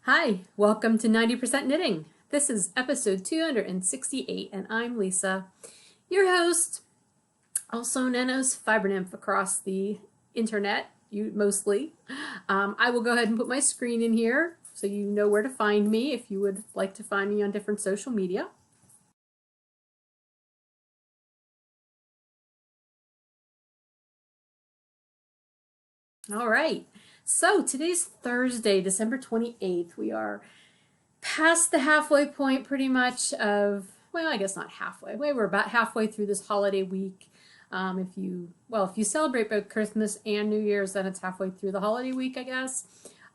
Hi, welcome to 90% Knitting. This is episode 268 and I'm Lisa, your host, also known as Fiber Nymph across the internet, mostly. I will go ahead and put my screen in here so you know where to find me if you would like to find me on different social media. All right, so today's Thursday, December 28th. We are past the halfway point pretty much of, well, I guess not halfway. We're about halfway through this holiday week. If you celebrate both Christmas and New Year's, then it's halfway through the holiday week, I guess.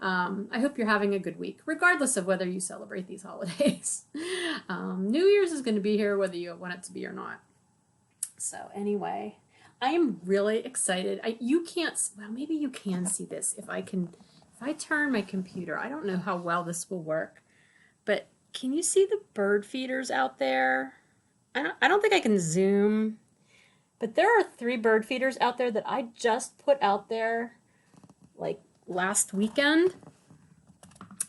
I hope you're having a good week, regardless of whether you celebrate these holidays. New Year's is going to be here whether you want it to be or not. So anyway, I am really excited. You can't, well, maybe you can see this if I turn my computer. I don't know how well this will work, but can you see the bird feeders out there? I don't think I can zoom, but there are 3 bird feeders out there that I just put out there like last weekend.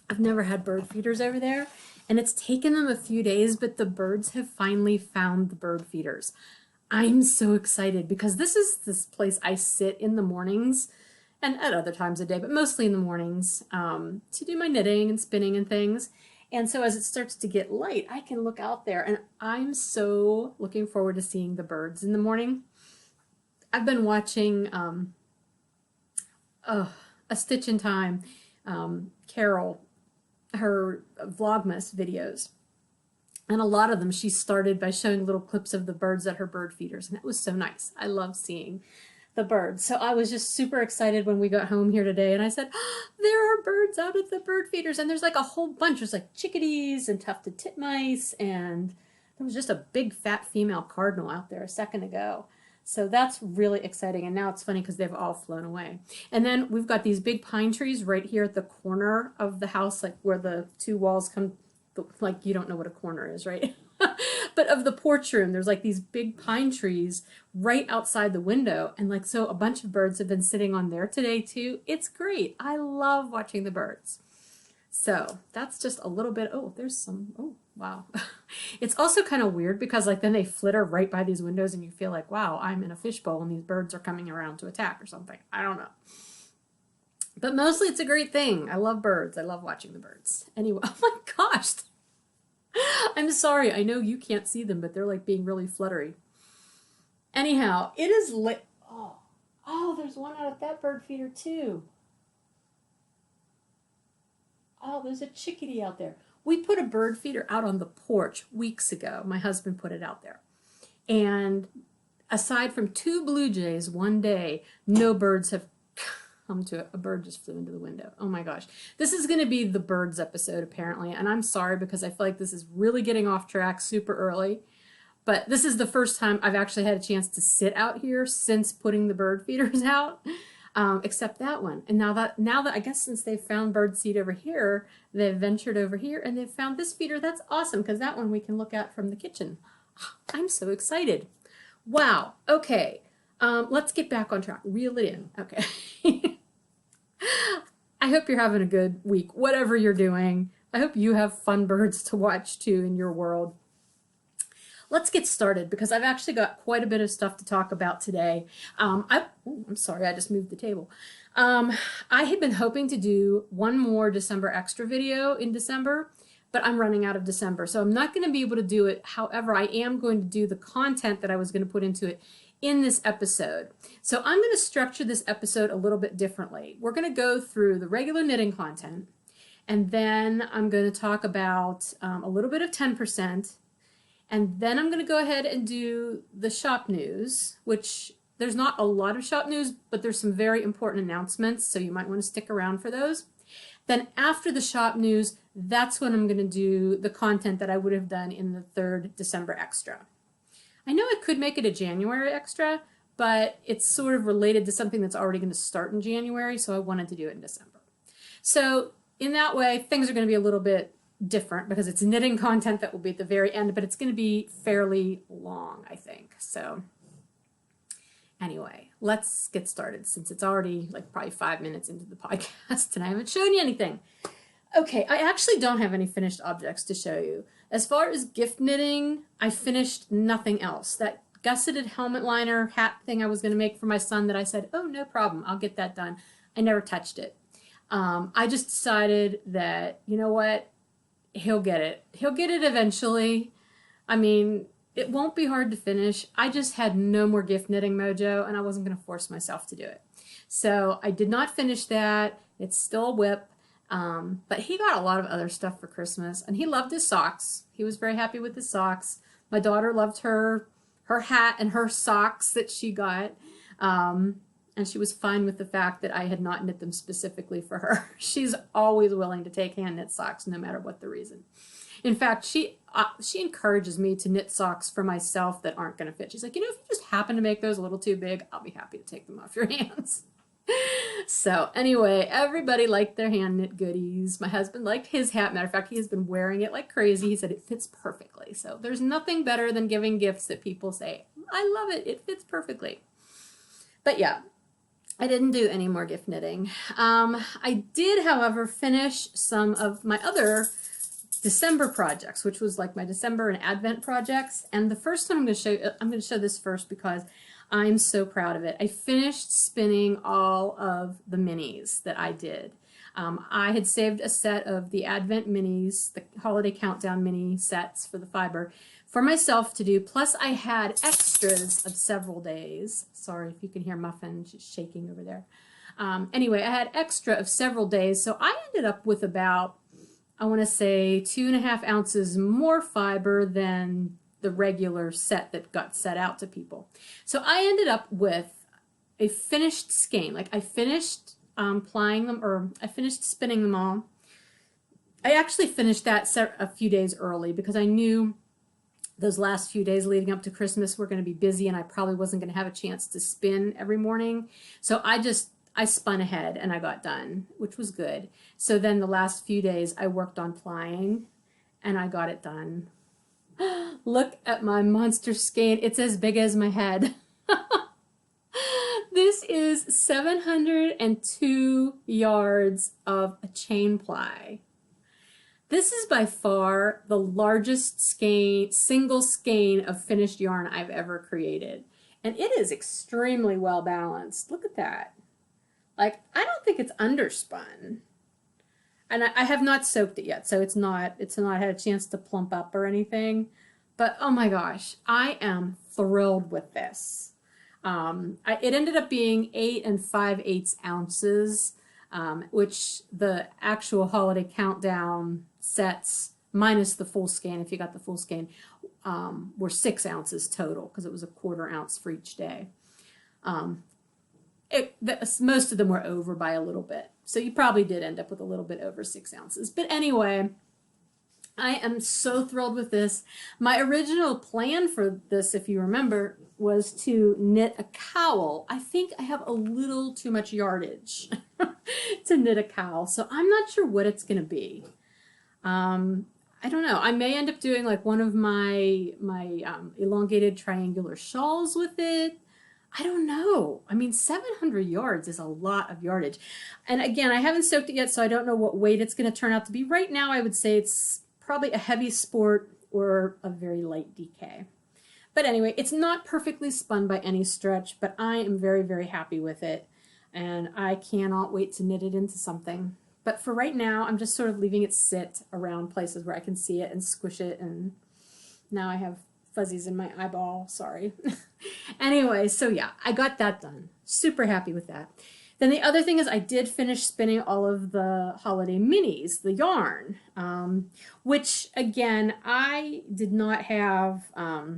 I've never had bird feeders over there, and it's taken them a few days, but the birds have finally found the bird feeders. I'm so excited because this is this place I sit in the mornings and at other times of day, but mostly in the mornings to do my knitting and spinning and things. And so as it starts to get light, I can look out there, and I'm so looking forward to seeing the birds in the morning. I've been watching A Stitch in Time, Carol, her Vlogmas videos. And a lot of them, she started by showing little clips of the birds at her bird feeders, and it was so nice. I love seeing the birds. So I was just super excited when we got home here today, and I said, oh, there are birds out at the bird feeders, and there's like a whole bunch. There's like chickadees and tufted titmice, and there was just a big fat female cardinal out there a second ago. So that's really exciting, and now it's funny because they've all flown away. And then we've got these big pine trees right here at the corner of the house, like where the 2 walls come, like you don't know what a corner is, right? But of the porch room, there's like these big pine trees right outside the window, and like so a bunch of birds have been sitting on there today too. It's great. I love watching the birds. So that's just a little bit. Oh, there's some. Oh, wow. It's also kind of weird because like then they flitter right by these windows and you feel like, wow, I'm in a fishbowl and these birds are coming around to attack or something. I don't know. But mostly it's a great thing. I love birds. I love watching the birds. Anyway, oh my gosh. I'm sorry. I know you can't see them, but they're like being really fluttery. Anyhow, it is lit. Oh, there's one out at that bird feeder too. Oh, there's a chickadee out there. We put a bird feeder out on the porch weeks ago. My husband put it out there. And aside from 2 blue jays one day, no birds have come to it. A bird just flew into the window. Oh my gosh. This is going to be the birds episode apparently. And I'm sorry because I feel like this is really getting off track super early. But this is the first time I've actually had a chance to sit out here since putting the bird feeders out. Except that one. And now that I guess since they've found bird seed over here, they've ventured over here and they've found this feeder. That's awesome because that one we can look at from the kitchen. I'm so excited. Wow. Okay. Let's get back on track. Reel it in. Okay. I hope you're having a good week, whatever you're doing. I hope you have fun birds to watch too in your world. Let's get started because I've actually got quite a bit of stuff to talk about today. I'm sorry, I just moved the table. I had been hoping to do one more December extra video in December, but I'm running out of December, so I'm not going to be able to do it. However, I am going to do the content that I was going to put into it in this episode. So I'm going to structure this episode a little bit differently. We're going to go through the regular knitting content, and then I'm going to talk about a little bit of 10%. And then I'm going to go ahead and do the shop news, which there's not a lot of shop news, but there's some very important announcements, so you might want to stick around for those. Then after the shop news, that's when I'm going to do the content that I would have done in the 3rd December extra. I know I could make it a January extra, but it's sort of related to something that's already going to start in January, so I wanted to do it in December. So in that way, things are going to be a little bit different because it's knitting content that will be at the very end, but it's going to be fairly long, I think. So anyway, let's get started since it's already like probably 5 minutes into the podcast and I haven't shown you anything. Okay, I actually don't have any finished objects to show you. As far as gift knitting, I finished nothing else. That gusseted helmet liner hat thing I was going to make for my son that I said, oh, no problem, I'll get that done. I never touched it. I just decided that, you know what, he'll get it. He'll get it eventually. I mean, it won't be hard to finish. I just had no more gift knitting mojo, and I wasn't going to force myself to do it. So I did not finish that. It's still a whip. But he got a lot of other stuff for Christmas, and he loved his socks. He was very happy with his socks. My daughter loved her hat and her socks that she got. And she was fine with the fact that I had not knit them specifically for her. She's always willing to take hand knit socks no matter what the reason. In fact, she encourages me to knit socks for myself that aren't going to fit. She's like, you know, if you just happen to make those a little too big, I'll be happy to take them off your hands. So anyway, everybody liked their hand knit goodies. My husband liked his hat. Matter of fact, he has been wearing it like crazy. He said it fits perfectly. So there's nothing better than giving gifts that people say, I love it, it fits perfectly. But yeah, I didn't do any more gift knitting. I did, however, finish some of my other December projects, which was like my December and Advent projects. And the first one I'm going to show this first because I'm so proud of it. I finished spinning all of the minis that I did. I had saved a set of the Advent minis, the holiday countdown mini sets for the fiber, for myself to do, plus I had extras of several days. Sorry if you can hear Muffin, she's shaking over there. Anyway, I had extra of several days, so I ended up with about, I want to say, 2.5 ounces more fiber than the regular set that got set out to people. So I ended up with a finished skein. Like I finished plying them, or I finished spinning them all. I actually finished that a few days early because I knew those last few days leading up to Christmas were going to be busy and I probably wasn't going to have a chance to spin every morning. So I spun ahead and I got done, which was good. So then the last few days I worked on plying and I got it done. Look at my monster skein. It's as big as my head. This is 702 yards of a chain ply. This is by far the largest skein, single skein of finished yarn I've ever created. And it is extremely well balanced. Look at that. Like, I don't think it's underspun. And I have not soaked it yet, so it's not had a chance to plump up or anything. But oh my gosh, I am thrilled with this. It ended up being 8 5/8 ounces, which the actual holiday countdown sets, minus the full skein, if you got the full skein, were 6 ounces total because it was a 1/4 ounce for each day. Most of them were over by a little bit. So you probably did end up with a little bit over 6 ounces. But anyway, I am so thrilled with this. My original plan for this, if you remember, was to knit a cowl. I think I have a little too much yardage to knit a cowl, so I'm not sure what it's going to be. I don't know. I may end up doing like one of my elongated triangular shawls with it. I don't know. I mean, 700 yards is a lot of yardage. And again, I haven't soaked it yet, so I don't know what weight it's going to turn out to be. Right now, I would say it's probably a heavy sport or a very light DK. But anyway, it's not perfectly spun by any stretch, but I am very, very happy with it. And I cannot wait to knit it into something. But for right now, I'm just sort of leaving it sit around places where I can see it and squish it. And now I have fuzzies in my eyeball, sorry. Anyway, so yeah, I got that done. Super happy with that. Then the other thing is I did finish spinning all of the holiday minis, the yarn, which again, I did not have, I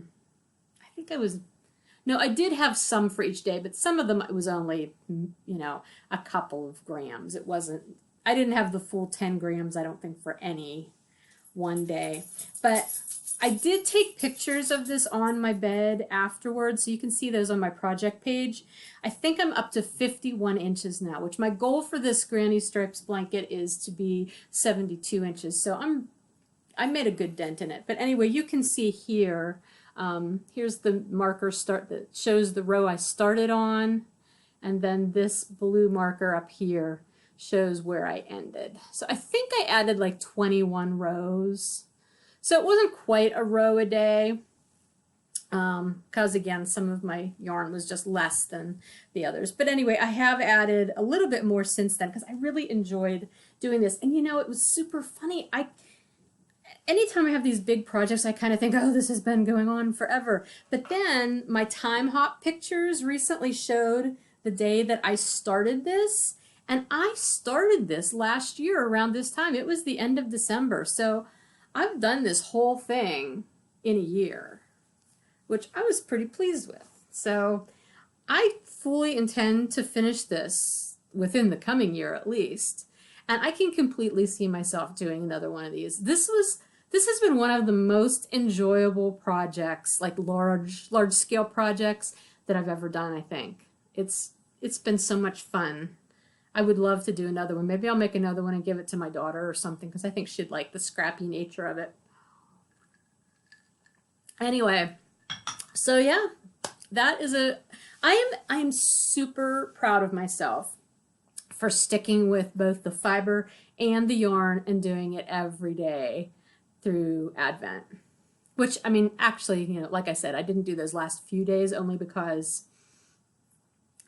did have some for each day, but some of them it was only, a couple of grams. It wasn't, I didn't have the full 10 grams, I don't think, for any one day. But I did take pictures of this on my bed afterwards, so you can see those on my project page. I think I'm up to 51 inches now, which my goal for this Granny Stripes blanket is to be 72 inches. So I made a good dent in it. But anyway, you can see here, here's the marker that shows the row I started on, and then this blue marker up here shows where I ended. So I think I added like 21 rows. So it wasn't quite a row a day, because again, some of my yarn was just less than the others. But anyway, I have added a little bit more since then because I really enjoyed doing this. And you know, it was super funny. Anytime I have these big projects, I kind of think, oh, this has been going on forever. But then my time hop pictures recently showed the day that I started this. And I started this last year around this time. It was the end of December. So I've done this whole thing in a year, which I was pretty pleased with. So I fully intend to finish this within the coming year at least. And I can completely see myself doing another one of these. This has been one of the most enjoyable projects, like large scale projects that I've ever done, I think. It's been so much fun. I would love to do another one. Maybe I'll make another one and give it to my daughter or something because I think she'd like the scrappy nature of it. Anyway, so yeah, that is I'm super proud of myself for sticking with both the fiber and the yarn and doing it every day through Advent. Which, I mean, actually, you know, like I said, I didn't do those last few days only because,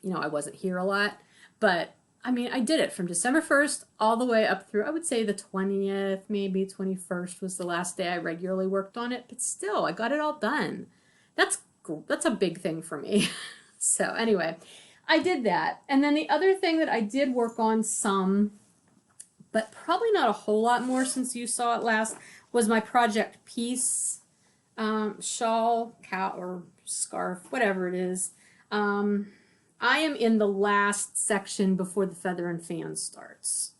you know, I wasn't here a lot. But I mean, I did it from December 1st all the way up through, I would say the 20th, maybe 21st was the last day I regularly worked on it. But still, I got it all done. That's a big thing for me. So anyway, I did that. And then the other thing that I did work on some, but probably not a whole lot more since you saw it last, was my Project Peace shawl, cowl, or scarf, whatever it is. I am in the last section before the feather and fan starts.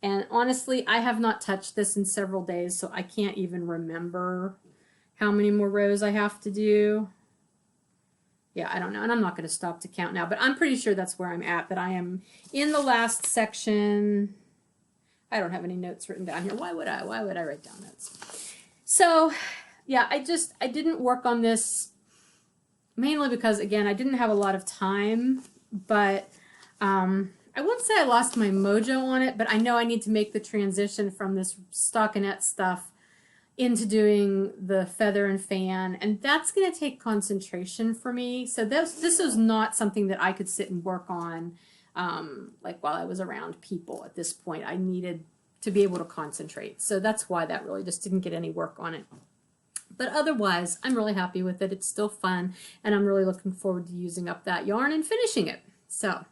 And honestly, I have not touched this in several days, so I can't even remember how many more rows I have to do. Yeah, I don't know, and I'm not going to stop to count now, but I'm pretty sure that's where I'm at, that I am in the last section. I don't have any notes written down here. Why would I? Why would I write down notes? So, yeah, I didn't work on this mainly because, again, I didn't have a lot of time, but I won't say I lost my mojo on it, but I know I need to make the transition from this stockinette stuff into doing the feather and fan, and that's going to take concentration for me. So this was not something that I could sit and work on like while I was around people at this point. I needed to be able to concentrate. So that's why that really just didn't get any work on it. But otherwise, I'm really happy with it. It's still fun, and I'm really looking forward to using up that yarn and finishing it. So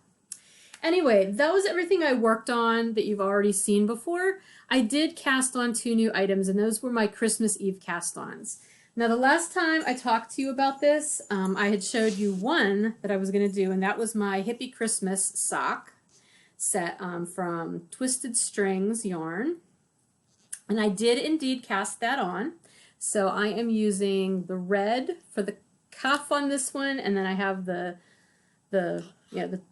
anyway, that was everything I worked on that you've already seen before. I did cast on 2 new items, and those were my Christmas Eve cast-ons. Now, the last time I talked to you about this, I had showed you one that I was going to do, and that was my Hippie Christmas sock set from Twisted Strings yarn. And I did indeed cast that on. So I am using the red for the cuff on this one, and then I have the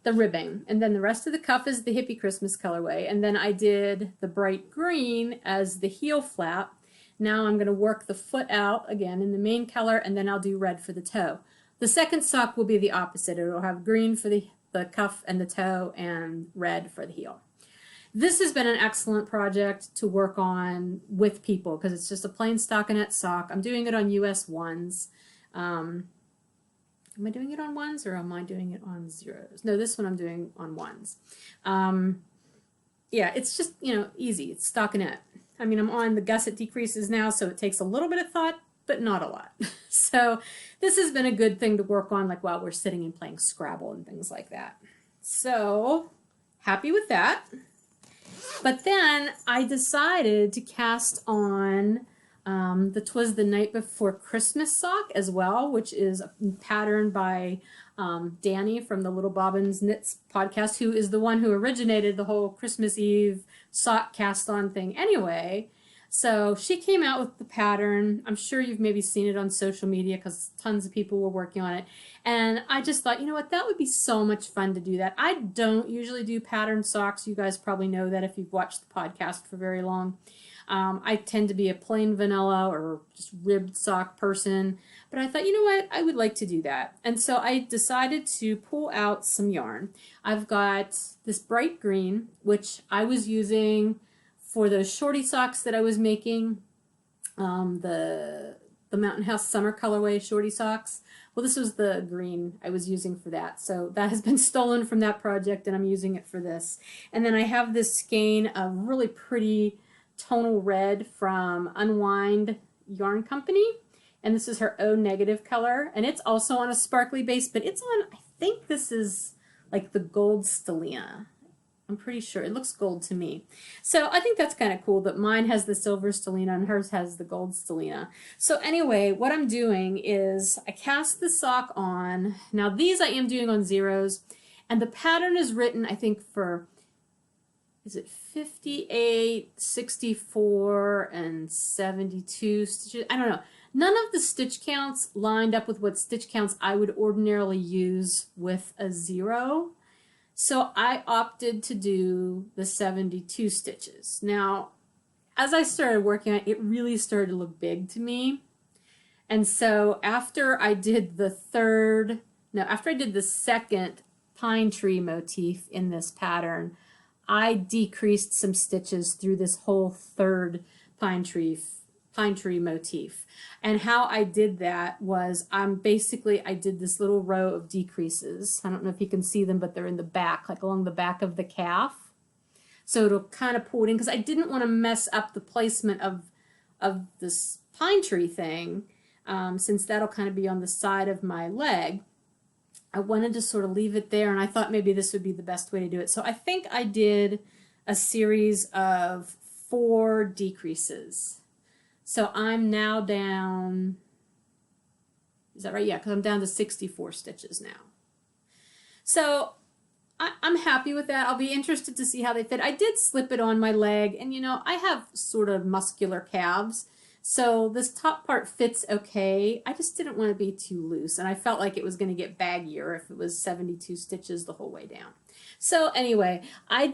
ribbing. And then the rest of the cuff is the Hippie Christmas colorway. And then I did the bright green as the heel flap. Now I'm going to work the foot out again in the main color, and then I'll do red for the toe. The second sock will be the opposite. It will have green for the cuff and the toe and red for the heel. This has been an excellent project to work on with people because it's just a plain stockinette sock. I'm doing it on US ones. Am I doing it on ones or am I doing it on zeros? No, this one I'm doing on ones. Yeah, it's just, you know, easy. It's stockinette. I mean, I'm on the gusset decreases now, so it takes a little bit of thought, but not a lot. So this has been a good thing to work on, like while we're sitting and playing Scrabble and things like that. So happy with that. But then I decided to cast on the 'Twas the Night Before Christmas sock as well, which is a pattern by Danny from the Little Bobbins Knits podcast, who is the one who originated the whole Christmas Eve sock cast on thing anyway. So she came out with the pattern. I'm sure you've maybe seen it on social media because tons of people were working on it. And I just thought, you know what, that would be so much fun to do that. I don't usually do patterned socks. You guys probably know that if you've watched the podcast for very long. I tend to be a plain vanilla or just ribbed sock person. But I thought, you know what, I would like to do that. And so I decided to pull out some yarn. I've got this bright green, which I was using for those shorty socks that I was making, the Mountain House Summer Colorway shorty socks. Well, this was the green I was using for that. So that has been stolen from that project and I'm using it for this. And then I have this skein of really pretty tonal red from Unwind Yarn Company. And this is her O negative color. And it's also on a sparkly base, but it's on, I think this is like the gold stellina. I'm pretty sure. It looks gold to me. So I think that's kind of cool that mine has the silver stellina and hers has the gold stellina. So anyway, what I'm doing is I cast the sock on. Now these I am doing on zeros. And the pattern is written, I think, for, is it 58, 64, and 72 stitches? I don't know. None of the stitch counts lined up with what stitch counts I would ordinarily use with a zero. So I opted to do the 72 stitches. Now, as I started working on it, it really started to look big to me. And so after I did the second pine tree motif in this pattern, I decreased some stitches through this whole third pine tree motif. And how I did that was I did this little row of decreases. I don't know if you can see them, but they're in the back, like along the back of the calf. So it'll kind of pull it in because I didn't want to mess up the placement of this pine tree thing, since that'll kind of be on the side of my leg. I wanted to sort of leave it there, and I thought maybe this would be the best way to do it. So I think I did a series of 4 decreases. So I'm now down, is that right? Yeah, because I'm down to 64 stitches now. So I'm happy with that. I'll be interested to see how they fit. I did slip it on my leg, and you know, I have sort of muscular calves, so this top part fits okay. I just didn't want to be too loose, and I felt like it was going to get baggier if it was 72 stitches the whole way down. So anyway, I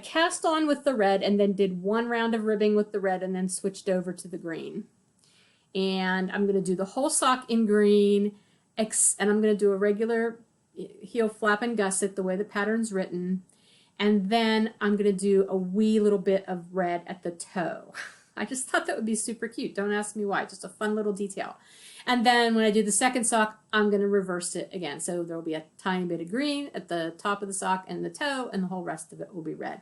cast on with the red and then did 1 round of ribbing with the red and then switched over to the green. And I'm going to do the whole sock in green, and I'm going to do a regular heel flap and gusset the way the pattern's written. And then I'm going to do a wee little bit of red at the toe. I just thought that would be super cute. Don't ask me why, just a fun little detail. And then when I do the second sock, I'm going to reverse it again. So there will be a tiny bit of green at the top of the sock and the toe, and the whole rest of it will be red.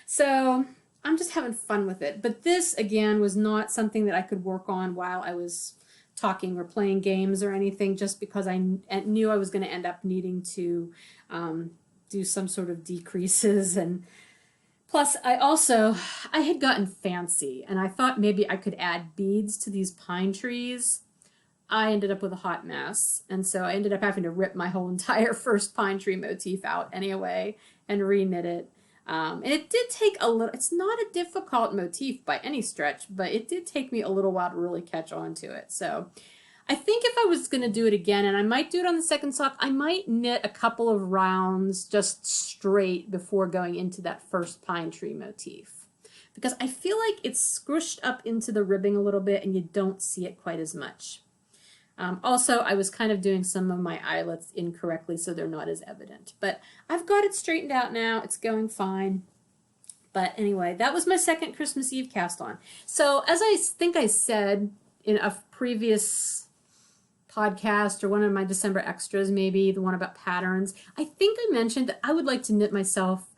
So I'm just having fun with it. But this, again, was not something that I could work on while I was talking or playing games or anything, just because I knew I was going to end up needing to do some sort of decreases. And plus, I had gotten fancy, and I thought maybe I could add beads to these pine trees. I ended up with a hot mess, and so I ended up having to rip my whole entire first pine tree motif out anyway and reknit it. And it did take a little, it's not a difficult motif by any stretch, but it did take me a little while to really catch on to it. So I think if I was going to do it again, and I might do it on the second sock, I might knit a couple of rounds just straight before going into that first pine tree motif, because I feel like it's squished up into the ribbing a little bit and you don't see it quite as much. Also, I was kind of doing some of my eyelets incorrectly, so they're not as evident. But I've got it straightened out now. It's going fine. But anyway, that was my second Christmas Eve cast on. So as I think I said in a previous podcast or one of my December extras, maybe the one about patterns, I think I mentioned that I would like to knit myself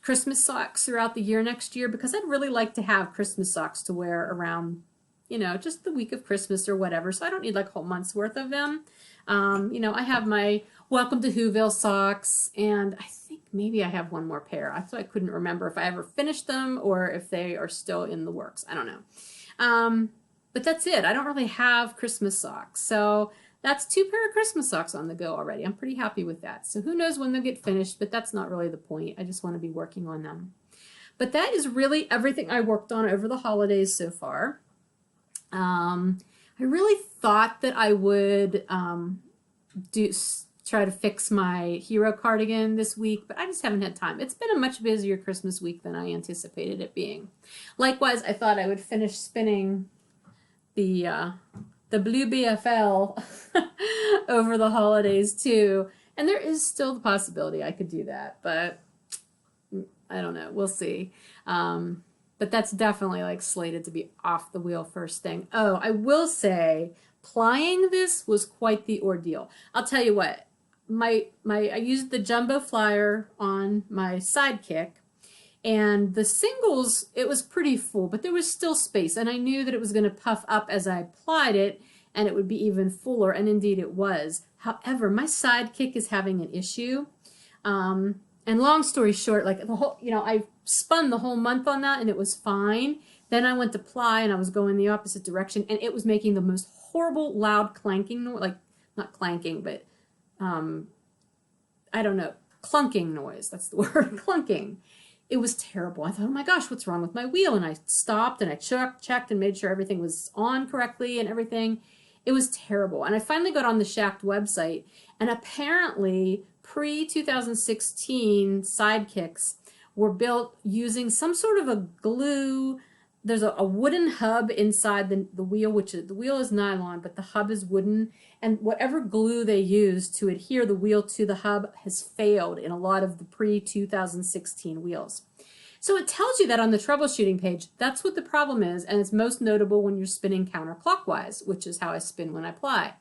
Christmas socks throughout the year next year, because I'd really like to have Christmas socks to wear around, you know, just the week of Christmas or whatever. So I don't need like a whole month's worth of them. You know, I have my Welcome to Whoville socks, and I think maybe I have one more pair. I couldn't remember if I ever finished them or if they are still in the works. I don't know. But that's it. I don't really have Christmas socks. So that's 2 pair of Christmas socks on the go already. I'm pretty happy with that. So who knows when they'll get finished, but that's not really the point. I just want to be working on them. But that is really everything I worked on over the holidays so far. I really thought that I would try to fix my hero cardigan this week, but I just haven't had time. It's been a much busier Christmas week than I anticipated it being. Likewise, I thought I would finish spinning the blue BFL over the holidays too, and there is still the possibility I could do that, but I don't know. We'll see. But that's definitely like slated to be off the wheel first thing. Oh, I will say plying this was quite the ordeal. I'll tell you what, I used the jumbo flyer on my sidekick, and the singles, it was pretty full, but there was still space, and I knew that it was going to puff up as I applied it, and it would be even fuller, and indeed it was. However, my sidekick is having an issue. And long story short, like the whole, I spun the whole month on that and it was fine. Then I went to ply and I was going the opposite direction and it was making the most horrible loud clanking noise, like not clanking, but I don't know, clunking noise. That's the word, clunking. It was terrible. I thought, oh my gosh, what's wrong with my wheel? And I stopped and I checked and made sure everything was on correctly and everything. It was terrible. And I finally got on the Shacked website and apparently pre-2016 sidekicks were built using some sort of a glue. There's a wooden hub inside the wheel, which the wheel is nylon, but the hub is wooden. And whatever glue they used to adhere the wheel to the hub has failed in a lot of the pre-2016 wheels. So it tells you that on the troubleshooting page. That's what the problem is, and it's most notable when you're spinning counterclockwise, which is how I spin when I ply.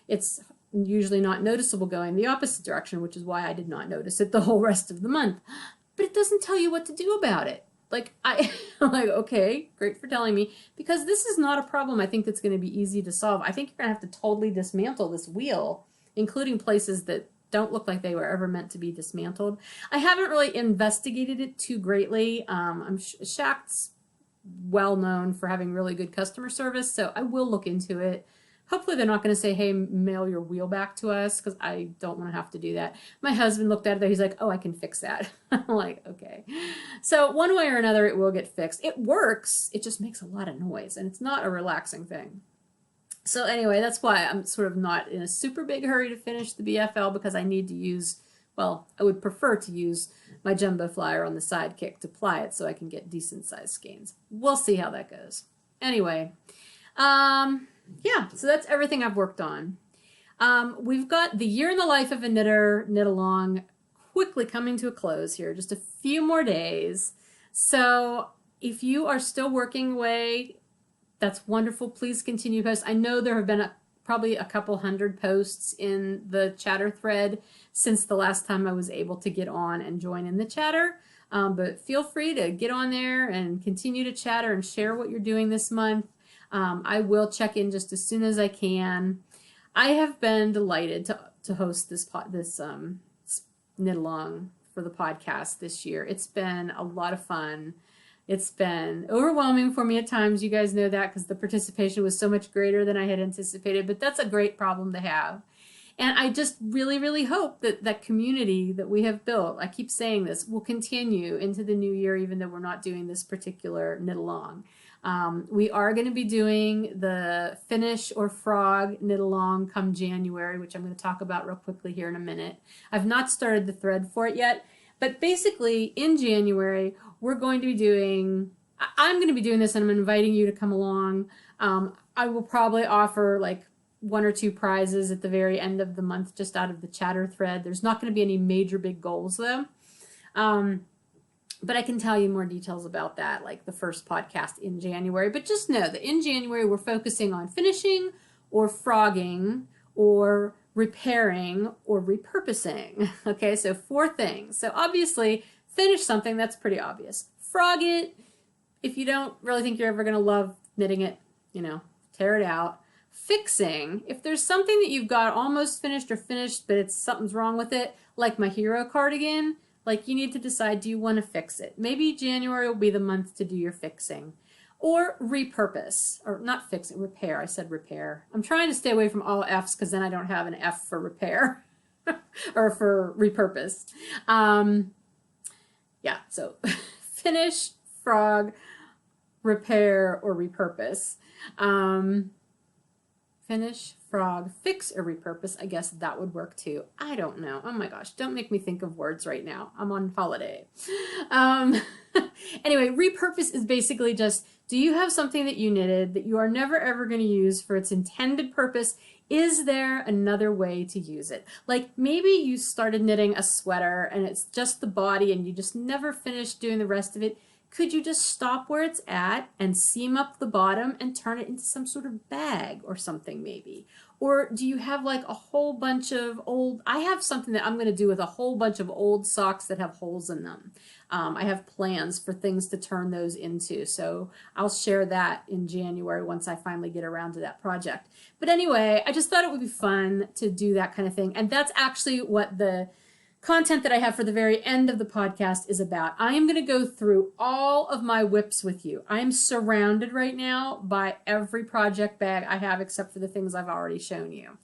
It's usually not noticeable going the opposite direction, which is why I did not notice it the whole rest of the month. But it doesn't tell you what to do about it. Like, I'm like, okay, great for telling me, because this is not a problem I think that's going to be easy to solve. I think you're going to have to totally dismantle this wheel, including places that don't look like they were ever meant to be dismantled. I haven't really investigated it too greatly. I'm Shacked's well known for having really good customer service, so I will look into it. Hopefully they're not going to say, hey, mail your wheel back to us, because I don't want to have to do that. My husband looked at it, he's like, oh, I can fix that. I'm like, okay. So one way or another, it will get fixed. It works, it just makes a lot of noise, and it's not a relaxing thing. So anyway, that's why I'm sort of not in a super big hurry to finish the BFL, because I need to use, well, I would prefer to use my jumbo flyer on the sidekick to ply it so I can get decent sized skeins. We'll see how that goes. Anyway, yeah, so that's everything I've worked on. We've got the year in the life of a knitter knit along quickly coming to a close here, just a few more days. So if you are still working away, that's wonderful. Please continue to post. I know there have been probably a couple hundred posts in the chatter thread since the last time I was able to get on and join in the chatter. But feel free to get on there and continue to chatter and share what you're doing this month. I will check in just as soon as I can. I have been delighted to host this knit along for the podcast this year. It's been a lot of fun. It's been overwhelming for me at times. You guys know that because the participation was so much greater than I had anticipated, but that's a great problem to have. And I just really, really hope that that community that we have built, I keep saying this, will continue into the new year, even though we're not doing this particular knit along. We are going to be doing the finish or frog knit along come January, which I'm going to talk about real quickly here in a minute. I've not started the thread for it yet, but basically in January, we're going to be doing, I'm going to be doing this and I'm inviting you to come along. I will probably offer like 1 or 2 prizes at the very end of the month, just out of the chatter thread. There's not going to be any major big goals though. But I can tell you more details about that, like the first podcast in January. But just know that in January, we're focusing on finishing or frogging or repairing or repurposing. Okay, so 4 things. So obviously, finish something, that's pretty obvious. Frog it. If you don't really think you're ever going to love knitting it, tear it out. Fixing, if there's something that you've got almost finished or finished, but something's wrong with it, like my hero cardigan, like you need to decide, do you want to fix it? Maybe January will be the month to do your fixing. Or repurpose, or not fix it, repair. I said repair. I'm trying to stay away from all F's because then I don't have an F for repair or for repurpose. Yeah, so finish, frog, repair, or repurpose. Finish, frog, fix, or repurpose. I guess that would work too. I don't know. Oh my gosh, don't make me think of words right now. I'm on holiday. Anyway, repurpose is basically just, do you have something that you knitted that you are never ever going to use for its intended purpose? Is there another way to use it? Like maybe you started knitting a sweater and it's just the body and you just never finished doing the rest of it. Could you just stop where it's at and seam up the bottom and turn it into some sort of bag or something maybe? Or do you have like a whole bunch of old, I have something that I'm going to do with a whole bunch of old socks that have holes in them. I have plans for things to turn those into, so I'll share that in January once I finally get around to that project. But anyway, I just thought it would be fun to do that kind of thing, and that's actually what the content that I have for the very end of the podcast is about. I am going to go through all of my whips with you. I am surrounded right now by every project bag I have except for the things I've already shown you.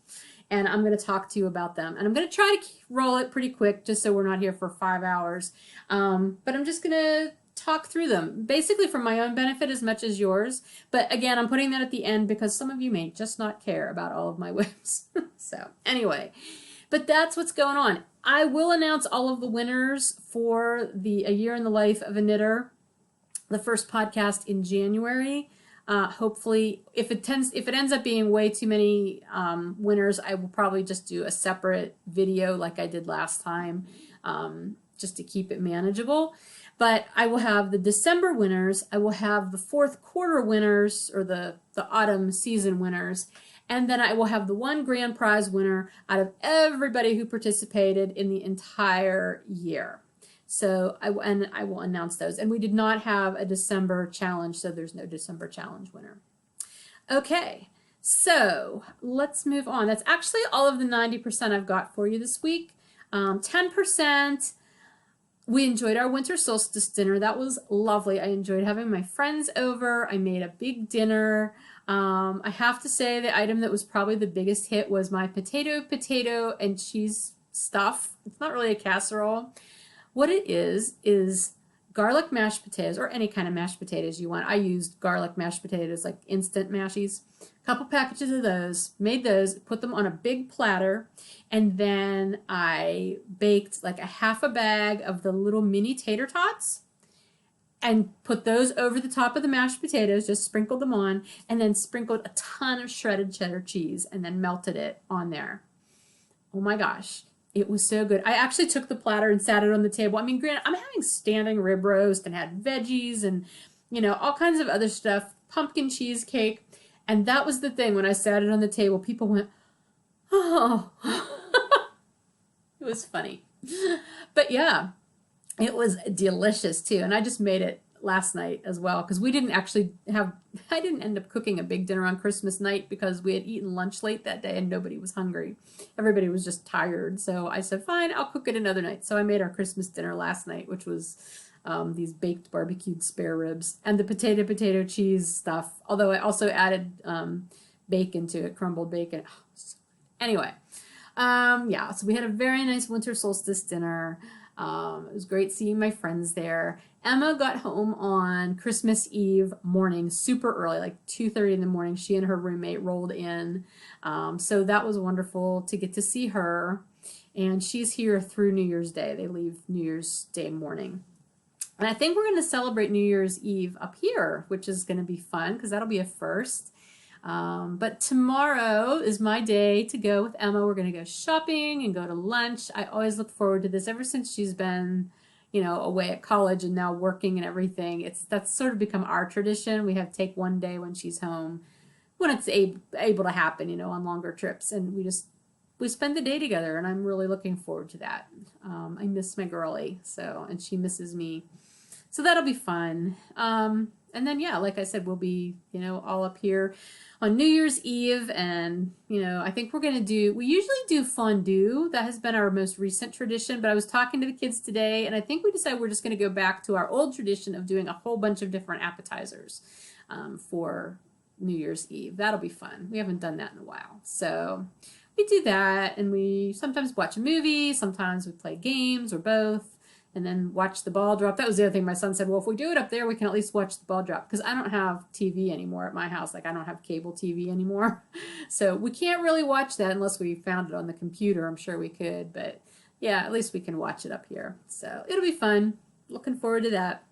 And I'm going to talk to you about them. And I'm going to try to roll it pretty quick just so we're not here for 5 hours. But I'm just going to talk through them, basically for my own benefit as much as yours. But again, I'm putting that at the end because some of you may just not care about all of my whips. So anyway, but that's what's going on. I will announce all of the winners for the A Year in the Life of a Knitter, the first podcast in January. Hopefully, if it ends up being way too many winners, I will probably just do a separate video like I did last time, just to keep it manageable. But I will have the December winners, I will have the fourth quarter winners, or the autumn season winners, and then I will have the one grand prize winner out of everybody who participated in the entire year. So I will announce those. And we did not have a December challenge, so there's no December challenge winner. Okay, so let's move on. That's actually all of the 90% I've got for you this week. 10%, we enjoyed our winter solstice dinner. That was lovely. I enjoyed having my friends over. I made a big dinner. I have to say the item that was probably the biggest hit was my potato and cheese stuff. It's not really a casserole. What it is garlic mashed potatoes, or any kind of mashed potatoes you want. I used garlic mashed potatoes, like instant mashies. A couple packages of those, made those, put them on a big platter, and then I baked like a half a bag of the little mini tater tots and put those over the top of the mashed potatoes, just sprinkled them on, and then sprinkled a ton of shredded cheddar cheese and then melted it on there. Oh my gosh. It was so good. I actually took the platter and sat it on the table. I mean, granted, I'm having standing rib roast and had veggies and, you know, all kinds of other stuff, pumpkin cheesecake. And that was the thing. When I sat it on the table, people went, oh. It was funny. But yeah, it was delicious too. And I just made it last night as well, because we didn't actually have, I didn't end up cooking a big dinner on Christmas night because we had eaten lunch late that day and nobody was hungry. Everybody was just tired. So I said, fine, I'll cook it another night. So I made our Christmas dinner last night, which was these baked barbecued spare ribs and the potato cheese stuff. Although I also added bacon to it, crumbled bacon. Oh, so anyway, yeah, so we had a very nice winter solstice dinner. It was great seeing my friends there. Emma got home on Christmas Eve morning, super early, like 2:30 in the morning. She and her roommate rolled in. So that was wonderful to get to see her. And she's here through New Year's Day. They leave New Year's Day morning. And I think we're going to celebrate New Year's Eve up here, which is going to be fun because that'll be a first. But tomorrow is my day to go with Emma. We're going to go shopping and go to lunch. I always look forward to this ever since she's been, you know, away at college and now working and everything. That's sort of become our tradition. We have take one day when she's home, when it's able to happen, you know, on longer trips. And we spend the day together, and I'm really looking forward to that. I miss my girlie, and she misses me. So that'll be fun. And then, yeah, like I said, we'll be, you know, all up here on New Year's Eve. And, you know, I think we usually do fondue. That has been our most recent tradition. But I was talking to the kids today, and I think we decided we're just going to go back to our old tradition of doing a whole bunch of different appetizers for New Year's Eve. That'll be fun. We haven't done that in a while. So we do that, and we sometimes watch a movie. Sometimes we play games or both. and then watch the ball drop. That was the other thing. My son said, well, if we do it up there, we can at least watch the ball drop, because I don't have TV anymore at my house. Like, I don't have cable TV anymore. So we can't really watch that unless we found it on the computer. I'm sure we could, but yeah, at least we can watch it up here. So it'll be fun. Looking forward to that.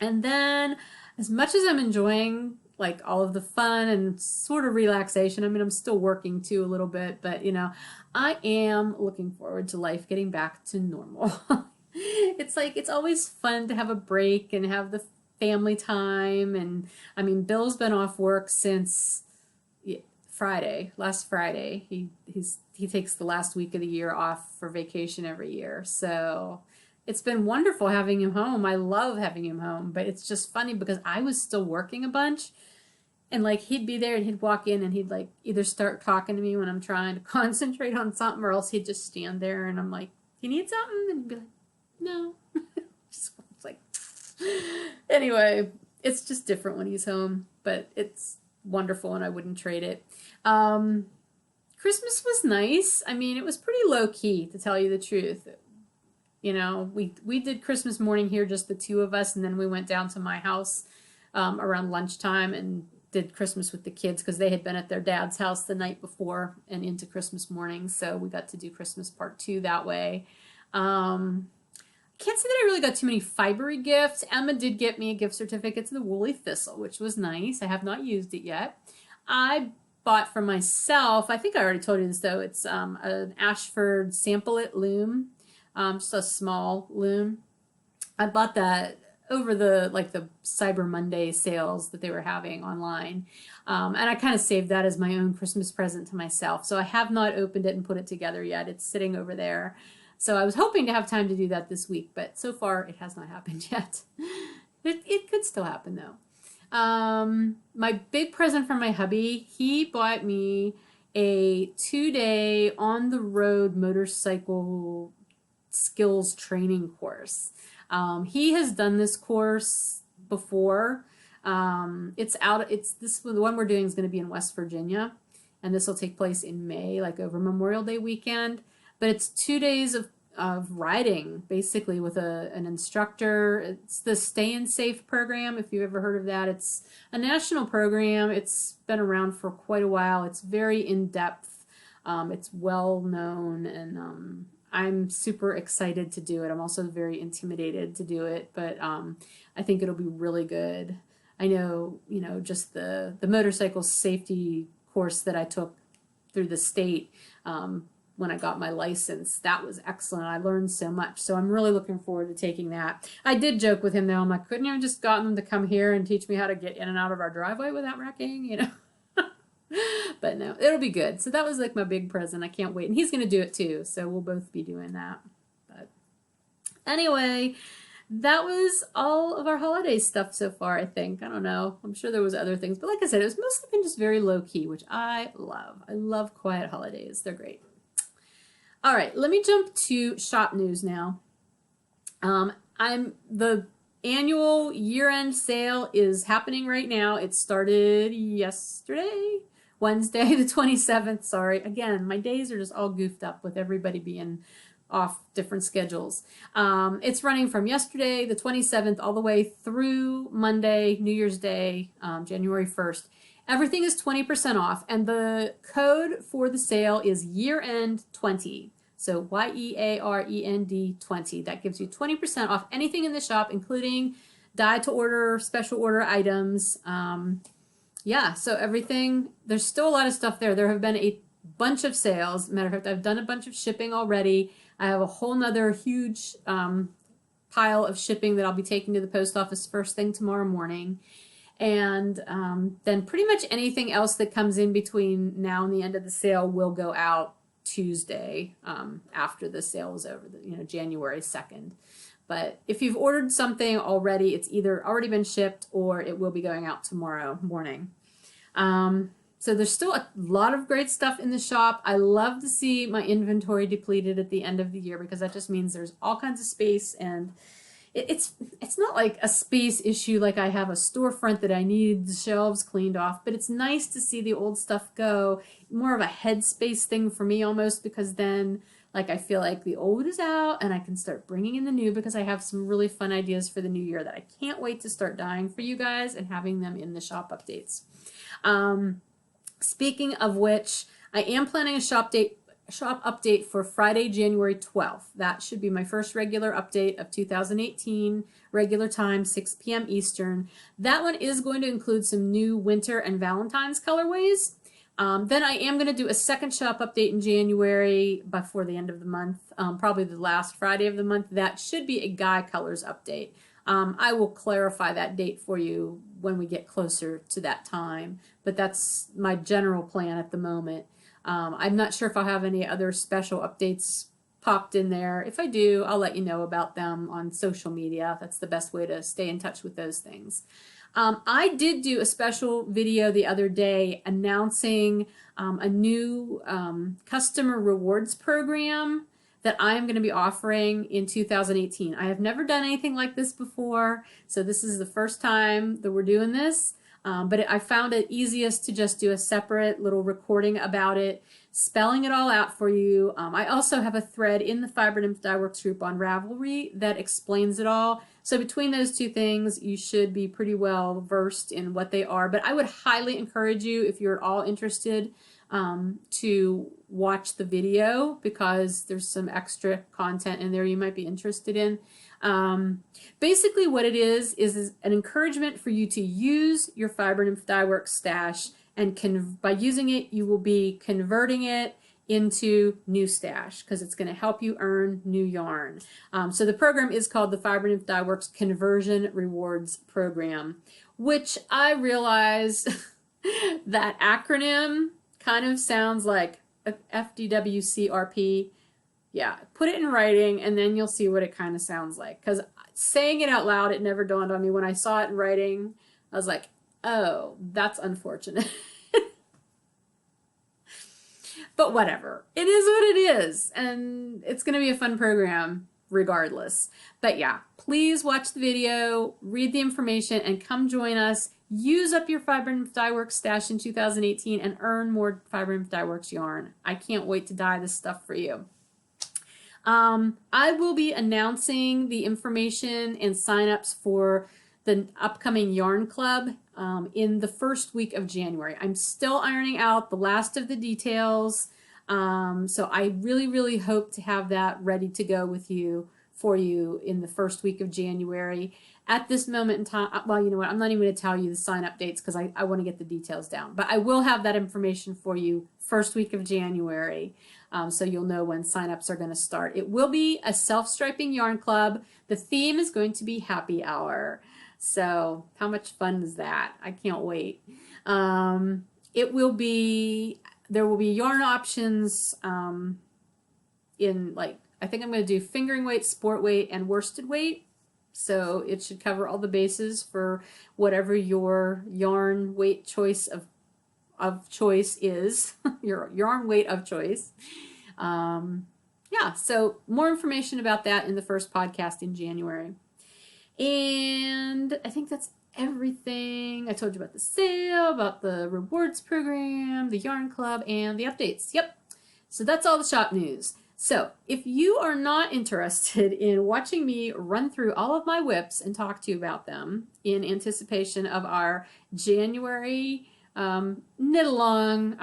And then, as much as I'm enjoying like all of the fun and sort of relaxation, I mean, I'm still working too a little bit, but you know, I am looking forward to life getting back to normal. It's like, it's always fun to have a break and have the family time. And I mean, Bill's been off work since last Friday. He takes the last week of the year off for vacation every year. So it's been wonderful having him home. I love having him home, but it's just funny because I was still working a bunch, and like he'd be there and he'd walk in and he'd like either start talking to me when I'm trying to concentrate on something, or else he'd just stand there and I'm like, you need something? And he'd be like, no. It's like, anyway, it's just different when he's home, but it's wonderful and I wouldn't trade it. Christmas was nice. I mean, it was pretty low key, to tell you the truth. You know, we did Christmas morning here, just the two of us, and then we went down to my house around lunchtime and did Christmas with the kids, because they had been at their dad's house the night before and into Christmas morning, so we got to do Christmas part 2 that way. Can't say that I really got too many fibery gifts. Emma did get me a gift certificate to the Woolly Thistle, which was nice. I have not used it yet. I bought for myself, I think I already told you this though, it's an Ashford Sample It loom. Just a small loom. I bought that over the Cyber Monday sales that they were having online. And I kind of saved that as my own Christmas present to myself. So I have not opened it and put it together yet. It's sitting over there. So I was hoping to have time to do that this week, but so far it has not happened yet. It could still happen though. My big present from my hubby, he bought me a 2-day on-the-road motorcycle skills training course. He has done this course before. The one we're doing is going to be in West Virginia, and this will take place in May, like over Memorial Day weekend. But it's 2 days of riding, basically, with an instructor. It's the Stay and Safe program, if you've ever heard of that. It's a national program. It's been around for quite a while. It's very in-depth. It's well known, and I'm super excited to do it. I'm also very intimidated to do it, but I think it'll be really good. I know, you know, just the motorcycle safety course that I took through the state when I got my license, that was excellent. I learned so much, so I'm really looking forward to taking that. I did joke with him though. I'm like, couldn't you have just gotten them to come here and teach me how to get in and out of our driveway without wrecking, you know? But no, it'll be good. So that was like my big present. I can't wait. And he's going to do it too. So we'll both be doing that. But anyway, that was all of our holiday stuff so far, I think. I don't know. I'm sure there was other things. But like I said, it was mostly been just very low key, which I love. I love quiet holidays. They're great. All right, let me jump to shop news now. The annual year-end sale is happening right now. It started yesterday, Wednesday the 27th. Sorry, again, my days are just all goofed up with everybody being off different schedules. It's running from yesterday the 27th all the way through Monday, New Year's Day, January 1st. Everything is 20% off, and the code for the sale is year-end 20. So YEAREND 20. That gives you 20% off anything in the shop, including die-to-order, special order items. Yeah, so everything, there's still a lot of stuff there. There have been a bunch of sales. Matter of fact, I've done a bunch of shipping already. I have a whole nother huge pile of shipping that I'll be taking to the post office first thing tomorrow morning. And then pretty much anything else that comes in between now and the end of the sale will go out Tuesday after the sale is over, January 2nd. But if you've ordered something already, it's either already been shipped or it will be going out tomorrow morning. So there's still a lot of great stuff in the shop. I love to see my inventory depleted at the end of the year, because that just means there's all kinds of space, and it's not like a space issue like I have a storefront that I need the shelves cleaned off, but it's nice to see the old stuff go. More of a headspace thing for me almost, because then like I feel like the old is out and I can start bringing in the new, because I have some really fun ideas for the new year that I can't wait to start dyeing for you guys and having them in the shop updates. Speaking of which, I am planning a shop update for Friday, January 12th. That should be my first regular update of 2018, regular time, 6 p.m. Eastern. That one is going to include some new winter and Valentine's colorways. Then I am going to do a second shop update in January before the end of the month, probably the last Friday of the month. That should be a Guy Colors update. I will clarify that date for you when we get closer to that time, but that's my general plan at the moment. I'm not sure if I'll have any other special updates popped in there. If I do, I'll let you know about them on social media. That's the best way to stay in touch with those things. I did do a special video the other day announcing a new customer rewards program that I'm going to be offering in 2018. I have never done anything like this before, so this is the first time that we're doing this. But I found it easiest to just do a separate little recording about it, spelling it all out for you. I also have a thread in the Fiber Nymph Dye Works group on Ravelry that explains it all. So between those two things, you should be pretty well versed in what they are. But I would highly encourage you, if you're at all interested, to watch the video, because there's some extra content in there you might be interested in. Basically what it is an encouragement for you to use your Fiber Nymph Dye Works stash, and by using it you will be converting it into new stash, because it's going to help you earn new yarn. So the program is called the Fiber Nymph Dye Works Conversion Rewards Program, which I realize that acronym kind of sounds like FDWCRP. Yeah, put it in writing and then you'll see what it kind of sounds like. Because saying it out loud, it never dawned on me. When I saw it in writing, I was like, oh, that's unfortunate. But whatever. It is what it is. And it's going to be a fun program regardless. But yeah, please watch the video, read the information, and come join us. Use up your Fiber Nymph Dye Works stash in 2018 and earn more Fiber Nymph Dye Works yarn. I can't wait to dye this stuff for you. I will be announcing the information and signups for the upcoming Yarn Club in the first week of January. I'm still ironing out the last of the details, so I really hope to have that ready to go for you in the first week of January. At this moment in time, well, you know what, I'm not even going to tell you the sign-up dates because I want to get the details down, but I will have that information for you first week of January. So you'll know when signups are going to start. It will be a self-striping yarn club. The theme is going to be happy hour. So how much fun is that? I can't wait. There will be yarn options in, like, I think I'm going to do fingering weight, sport weight, and worsted weight. So it should cover all the bases for whatever your yarn weight choice of choice is, your yarn weight of choice. Yeah, so more information about that in the first podcast in January. And I think that's everything. I told you about the sale, about the rewards program, the yarn club, and the updates. Yep. So that's all the shop news. So if you are not interested in watching me run through all of my whips and talk to you about them in anticipation of our January knit along,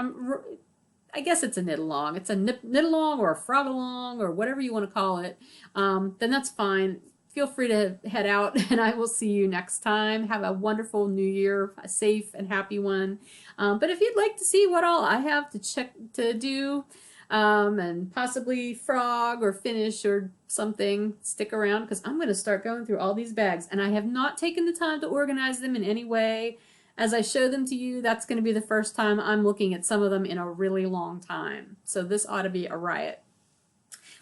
I guess it's a knit along. It's a knit along or a frog along or whatever you want to call it. Then that's fine. Feel free to head out, and I will see you next time. Have a wonderful new year, a safe and happy one. But if you'd like to see what all I have to do, and possibly frog or finish or something, stick around, because I'm going to start going through all these bags, and I have not taken the time to organize them in any way. As I show them to you, that's going to be the first time I'm looking at some of them in a really long time. So this ought to be a riot.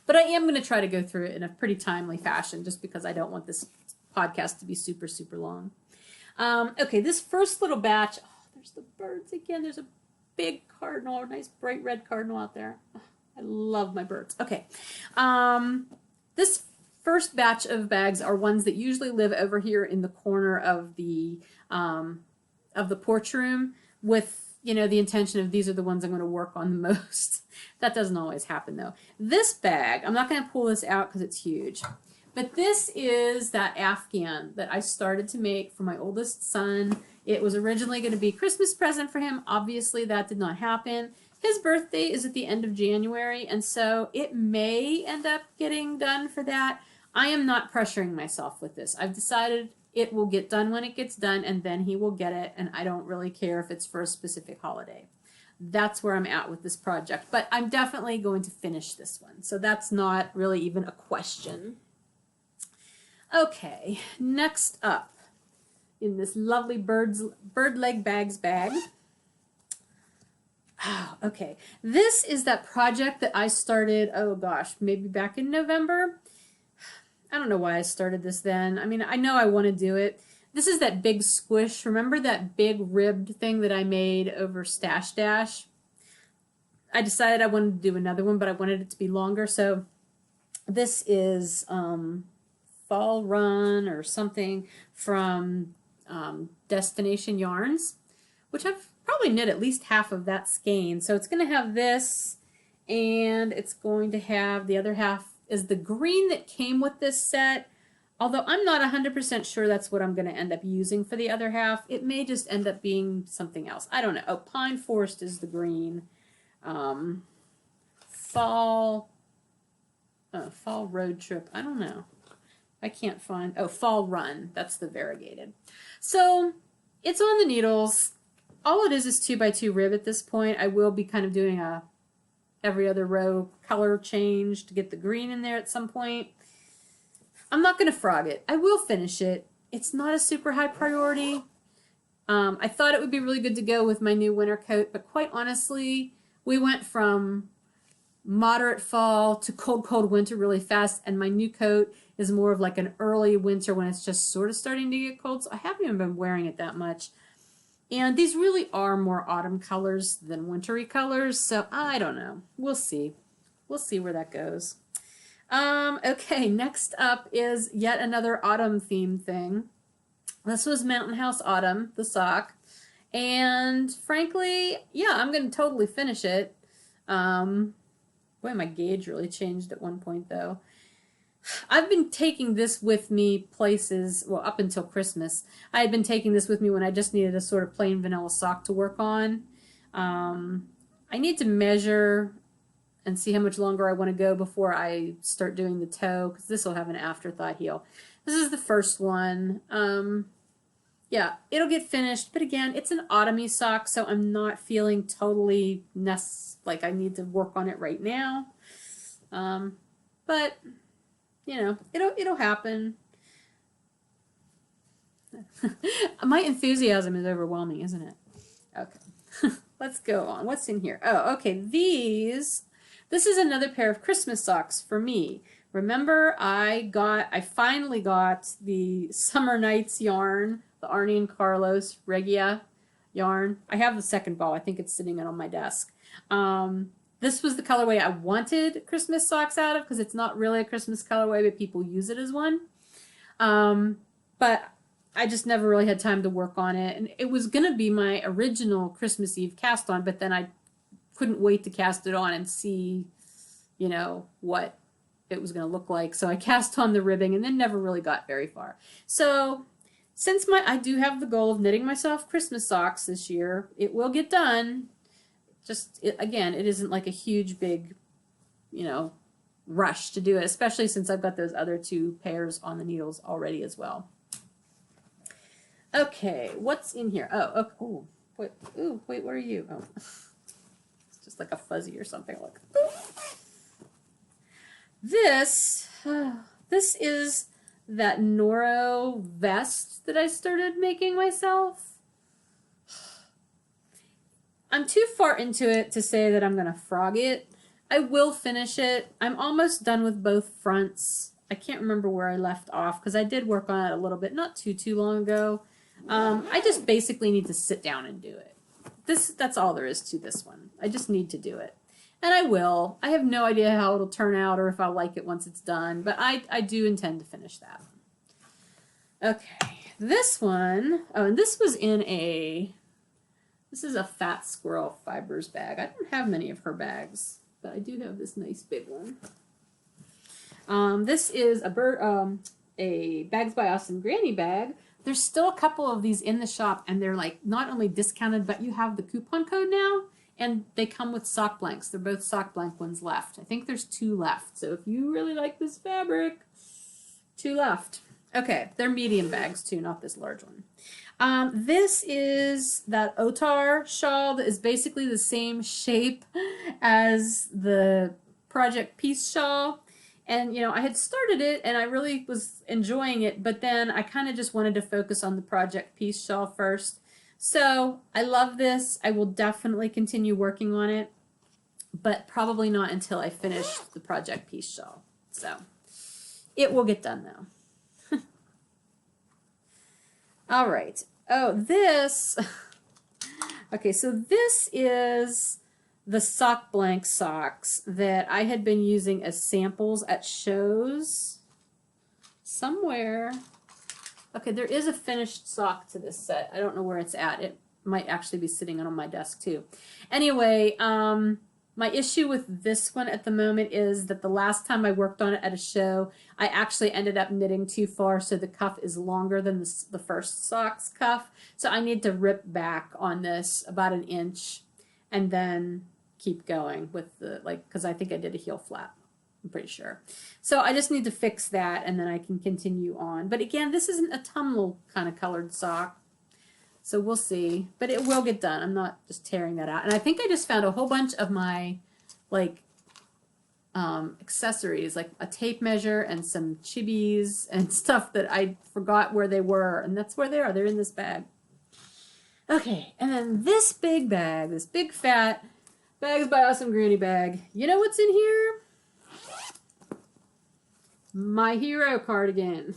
But I am going to try to go through it in a pretty timely fashion, just because I don't want this podcast to be super long. Okay, this first little batch, oh, there's the birds again. There's a big cardinal, a nice bright red cardinal out there. Oh, I love my birds. Okay, this first batch of bags are ones that usually live over here in the corner of the porch room with you know, the intention of these are the ones I'm going to work on the most. That doesn't always happen though. This bag, I'm not going to pull this out because it's huge, but this is that Afghan that I started to make for my oldest son. It was originally going to be a Christmas present for him. Obviously that did not happen. His birthday is at the end of January, and so it may end up getting done for that. I am not pressuring myself with this. I've decided it will get done when it gets done, and then he will get it, and I don't really care if it's for a specific holiday. That's where I'm at with this project, but I'm definitely going to finish this one, so that's not really even a question. Okay, next up in this lovely bird leg bags bag. Oh, okay, this is that project that I started, oh gosh, maybe back in November. I don't know why I started this then. I mean, I know I want to do it. This is that big squish. Remember that big ribbed thing that I made over Stash Dash? I decided I wanted to do another one, but I wanted it to be longer. So this is Fall Run or something from Destination Yarns, which I've probably knit at least half of that skein. So it's going to have this, and it's going to have the other half is the green that came with this set, although I'm not 100% sure that's what I'm going to end up using for the other half. It may just end up being something else. I don't know. Oh, Pine Forest is the green. Fall Road Trip. I don't know. I can't find. Oh, Fall Run. That's the variegated. So it's on the needles. All it is 2x2 rib at this point. I will be kind of doing a every other row color change to get the green in there at some point. I'm not going to frog it. I will finish it. It's not a super high priority. I thought it would be really good to go with my new winter coat, but quite honestly, we went from moderate fall to cold, cold winter really fast, and my new coat is more of like an early winter when it's just sort of starting to get cold, so I haven't even been wearing it that much. And these really are more autumn colors than wintry colors, so I don't know. We'll see. We'll see where that goes. Okay, next up is yet another autumn theme thing. This was Mountain House Autumn, the sock. And frankly, yeah, I'm going to totally finish it. Boy, my gauge really changed at one point, though. I've been taking this with me places, well, up until Christmas. I had been taking this with me when I just needed a sort of plain vanilla sock to work on. I need to measure and see how much longer I want to go before I start doing the toe, because this will have an afterthought heel. This is the first one. Yeah, it'll get finished, but again, it's an autumny sock, so I'm not feeling totally like I need to work on it right now. But you know, it'll happen. My enthusiasm is overwhelming, isn't it? Okay. Let's go on. What's in here? Oh, okay. This is another pair of Christmas socks for me. Remember, I finally got the Summer Nights yarn, the Arnie and Carlos Regia yarn. I have the second ball. I think it's sitting on my desk. This was the colorway I wanted Christmas socks out of, because it's not really a Christmas colorway, but people use it as one. But I just never really had time to work on it. And it was going to be my original Christmas Eve cast on, but then I couldn't wait to cast it on and see, you know, what it was going to look like. So I cast on the ribbing and then never really got very far. So since I do have the goal of knitting myself Christmas socks this year, it will get done. Again, it isn't like a huge, big, you know, rush to do it, especially since I've got those other two pairs on the needles already as well. Okay, what's in here? Oh, okay. Wait, what are you? Oh, it's just like a fuzzy or something. Look. This is that Noro vest that I started making myself. I'm too far into it to say that I'm going to frog it. I will finish it. I'm almost done with both fronts. I can't remember where I left off because I did work on it a little bit, not too long ago. I just basically need to sit down and do it. That's all there is to this one. I just need to do it. And I will. I have no idea how it'll turn out or if I'll like it once it's done, but I do intend to finish that. Okay, this one, oh, and this was in a This is a Fat Squirrel Fibers bag. I don't have many of her bags, but I do have this nice big one. This is a Bags by Us and Granny bag. There's still a couple of these in the shop, and they're like not only discounted, but you have the coupon code now, and they come with sock blanks. They're both sock blank ones left. I think there's 2 left. So if you really like this fabric, 2 left. Okay, they're medium bags too, not this large one. This is that Otar shawl that is basically the same shape as the Project Peace shawl. And, you know, I had started it and I really was enjoying it, but then I kind of just wanted to focus on the Project Peace shawl first. So I love this. I will definitely continue working on it, but probably not until I finish the Project Peace shawl. So it will get done though. All right. Oh, this. Okay, so this is the sock blank socks that I had been using as samples at shows somewhere. Okay, there is a finished sock to this set. I don't know where it's at. It might actually be sitting on my desk too. Anyway, my issue with this one at the moment is that the last time I worked on it at a show, I actually ended up knitting too far, so the cuff is longer than the first sock's cuff. So I need to rip back on this about 1 inch and then keep going with the, like, because I think I did a heel flap. I'm pretty sure. So I just need to fix that and then I can continue on. But again, this isn't a tumble kind of colored sock. So we'll see, but it will get done. I'm not just tearing that out. And I think I just found a whole bunch of my like accessories, like a tape measure and some chibis and stuff that I forgot where they were. And that's where they are. They're in this bag. Okay, and then this big bag, this big fat Bags by Us and Granny bag. You know what's in here? My hero cardigan.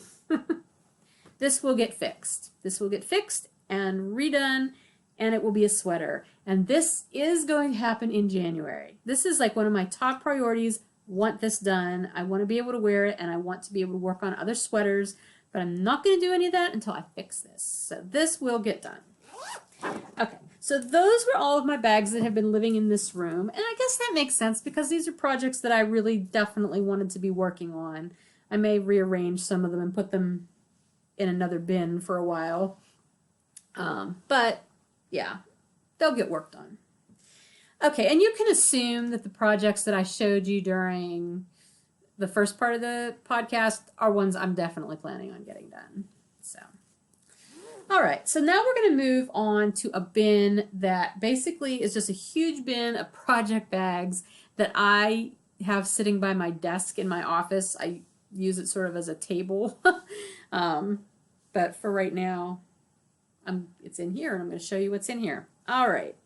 This will get fixed. This will get fixed and redone, and it will be a sweater. And this is going to happen in January. This is like one of my top priorities. Want this done. I want to be able to wear it, and I want to be able to work on other sweaters, but I'm not going to do any of that until I fix this. So this will get done. Okay, so those were all of my bags that have been living in this room, and I guess that makes sense because these are projects that I really definitely wanted to be working on. I may rearrange some of them and put them in another bin for a while. But yeah, they'll get worked on. Okay, and you can assume that the projects that I showed you during the first part of the podcast are ones I'm definitely planning on getting done. So, all right, so now we're going to move on to a bin that basically is just a huge bin of project bags that I have sitting by my desk in my office. I use it sort of as a table, but for right now, it's in here, and I'm going to show you what's in here. All right.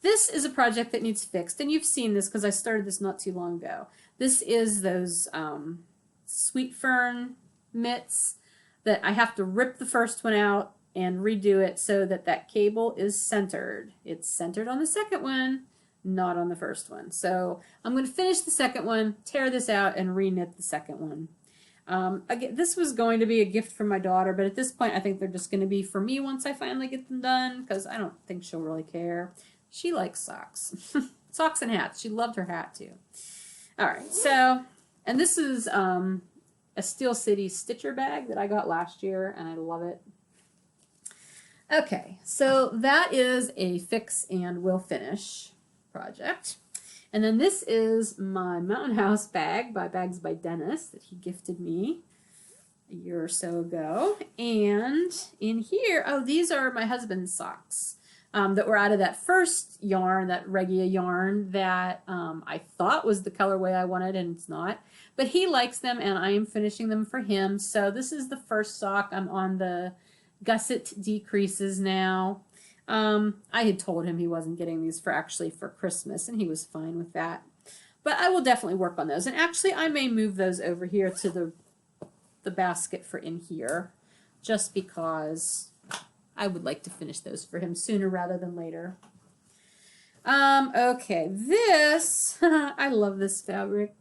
This is a project that needs fixed, and you've seen this because I started this not too long ago. This is those sweet fern mitts that I have to rip the first one out and redo it so that that cable is centered. It's centered on the second one, not on the first one. So I'm going to finish the second one, tear this out, and re-knit the second one. Again, this was going to be a gift for my daughter, but at this point I think they're just going to be for me once I finally get them done, because I don't think she'll really care. She likes socks. Socks and hats. She loved her hat too. Alright, so, and this is a Steel City Stitcher bag that I got last year, and I love it. Okay, so that is a fix and will finish project. And then this is my Mountain House bag by Bags by Dennis that he gifted me a year or so ago. And in here, oh, these are my husband's socks that were out of that first yarn, that Regia yarn that I thought was the colorway I wanted, and it's not. But he likes them, and I am finishing them for him. So this is the first sock. I'm on the gusset decreases now. I had told him he wasn't getting these for Christmas, and he was fine with that. But I will definitely work on those. And actually, I may move those over here to the basket for in here, just because I would like to finish those for him sooner rather than later. Okay, this, I love this fabric.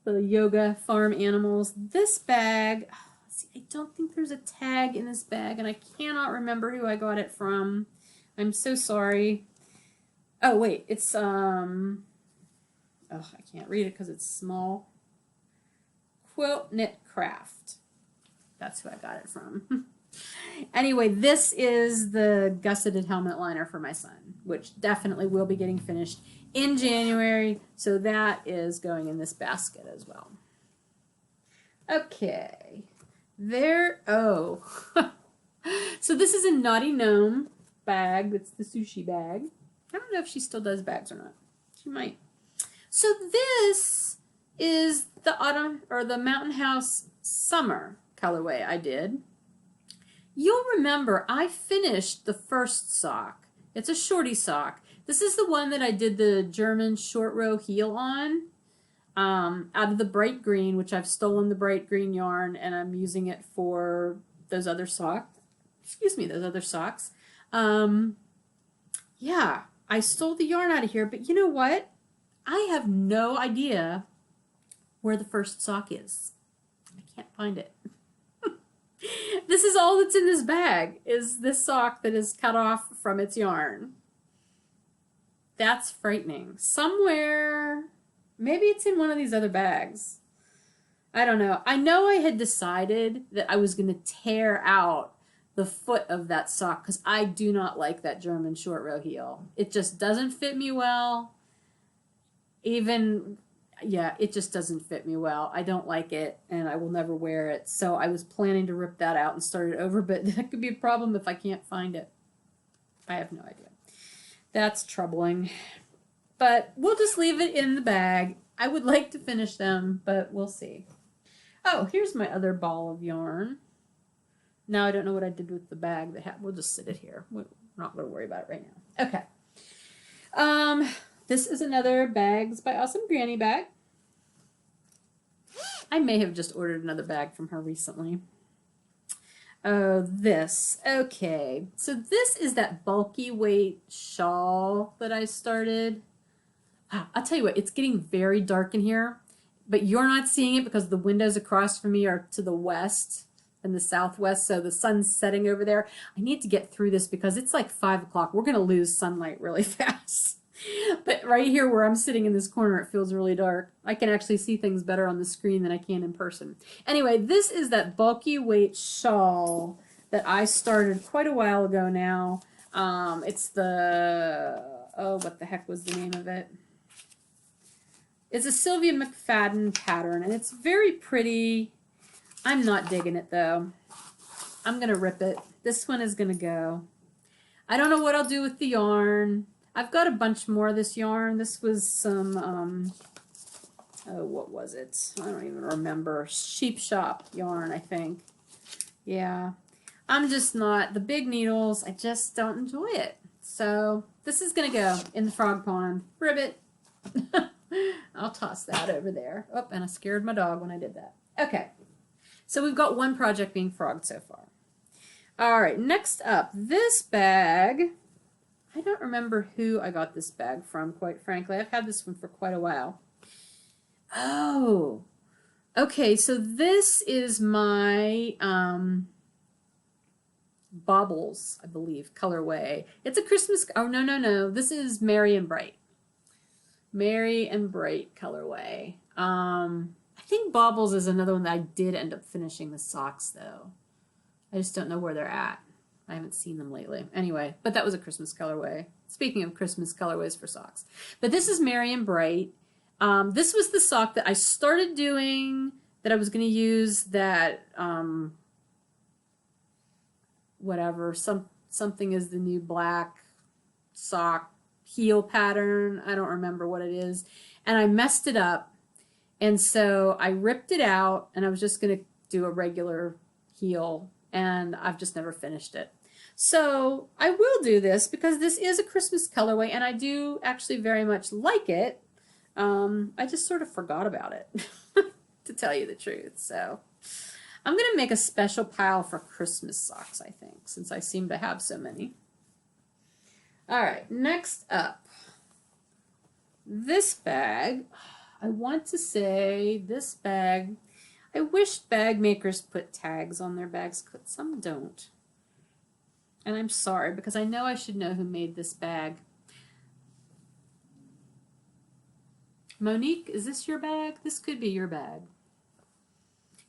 The Yoga Farm Animals. This bag, see, I don't think there's a tag in this bag, and I cannot remember who I got it from. I'm so sorry. Oh, wait, it's, oh, I can't read it because it's small. Quilt Knit Craft. That's who I got it from. Anyway, this is the gusseted helmet liner for my son, which definitely will be getting finished in January. So that is going in this basket as well. Okay. There, oh. So this is a Naughty Gnome bag. It's the sushi bag. I don't know if she still does bags or not. She might. So this is the autumn or the Mountain House summer colorway I did. You'll remember I finished the first sock. It's a shorty sock. This is the one that I did the German short row heel on out of the bright green, which I've stolen the bright green yarn and I'm using it for those other socks. Excuse me, those other socks. Yeah, I stole the yarn out of here, but you know what? I have no idea where the first sock is. I can't find it. This is all that's in this bag, is this sock that is cut off from its yarn. That's frightening. Somewhere, maybe it's in one of these other bags. I don't know. I know I had decided that I was going to tear out the foot of that sock because I do not like that German short row heel. It just doesn't fit me well. Yeah, it just doesn't fit me well. I don't like it, and I will never wear it. So I was planning to rip that out and start it over, but that could be a problem if I can't find it. I have no idea. That's troubling. But we'll just leave it in the bag. I would like to finish them, but we'll see. Oh, here's my other ball of yarn. Now I don't know what I did with the bag. We'll just sit it here. We're not going to worry about it right now. Okay. This is another Bags by Awesome Granny bag. I may have just ordered another bag from her recently. Oh, this. Okay. So this is that bulky weight shawl that I started. Wow, I'll tell you what, it's getting very dark in here, but you're not seeing it because the windows across from me are to the west and the southwest, so the sun's setting over there. I need to get through this because it's like 5 o'clock. We're going to lose sunlight really fast. But right here where I'm sitting in this corner, it feels really dark. I can actually see things better on the screen than I can in person. Anyway, this is that bulky weight shawl that I started quite a while ago now. It's the, oh, what the heck was the name of it? It's a Sylvia McFadden pattern, and it's very pretty. I'm not digging it, though. I'm going to rip it. This one is going to go. I don't know what I'll do with the yarn. I've got a bunch more of this yarn. This was some, oh, what was it? I don't even remember. Sheep Shop yarn, I think. Yeah. I'm just not, the big needles, I just don't enjoy it. So this is going to go in the frog pond. Ribbit. I'll toss that over there. Oh, and I scared my dog when I did that. Okay. So we've got one project being frogged so far. All right, next up, this bag. I don't remember who I got this bag from, quite frankly. I've had this one for quite a while. Oh, okay, so this is my Baubles, I believe, colorway. It's a Christmas, oh, no. This is Merry and Bright. Merry and Bright colorway. I think Baubles is another one that I did end up finishing the socks, though. I just don't know where they're at. I haven't seen them lately. Anyway, but that was a Christmas colorway. Speaking of Christmas colorways for socks. But this is Merry and Bright. This was the sock that I started doing that I was going to use that, whatever, something is the new black sock heel pattern. I don't remember what it is. And I messed it up. And so I ripped it out and I was just going to do a regular heel. And I've just never finished it. So I will do this because this is a Christmas colorway and I do actually very much like it. I just sort of forgot about it, to tell you the truth. So I'm going to make a special pile for Christmas socks, I think, since I seem to have so many. All right, next up, this bag. I want to say this bag. I wish bag makers put tags on their bags, but some don't. And I'm sorry because I know I should know who made this bag. Monique, is this your bag? This could be your bag.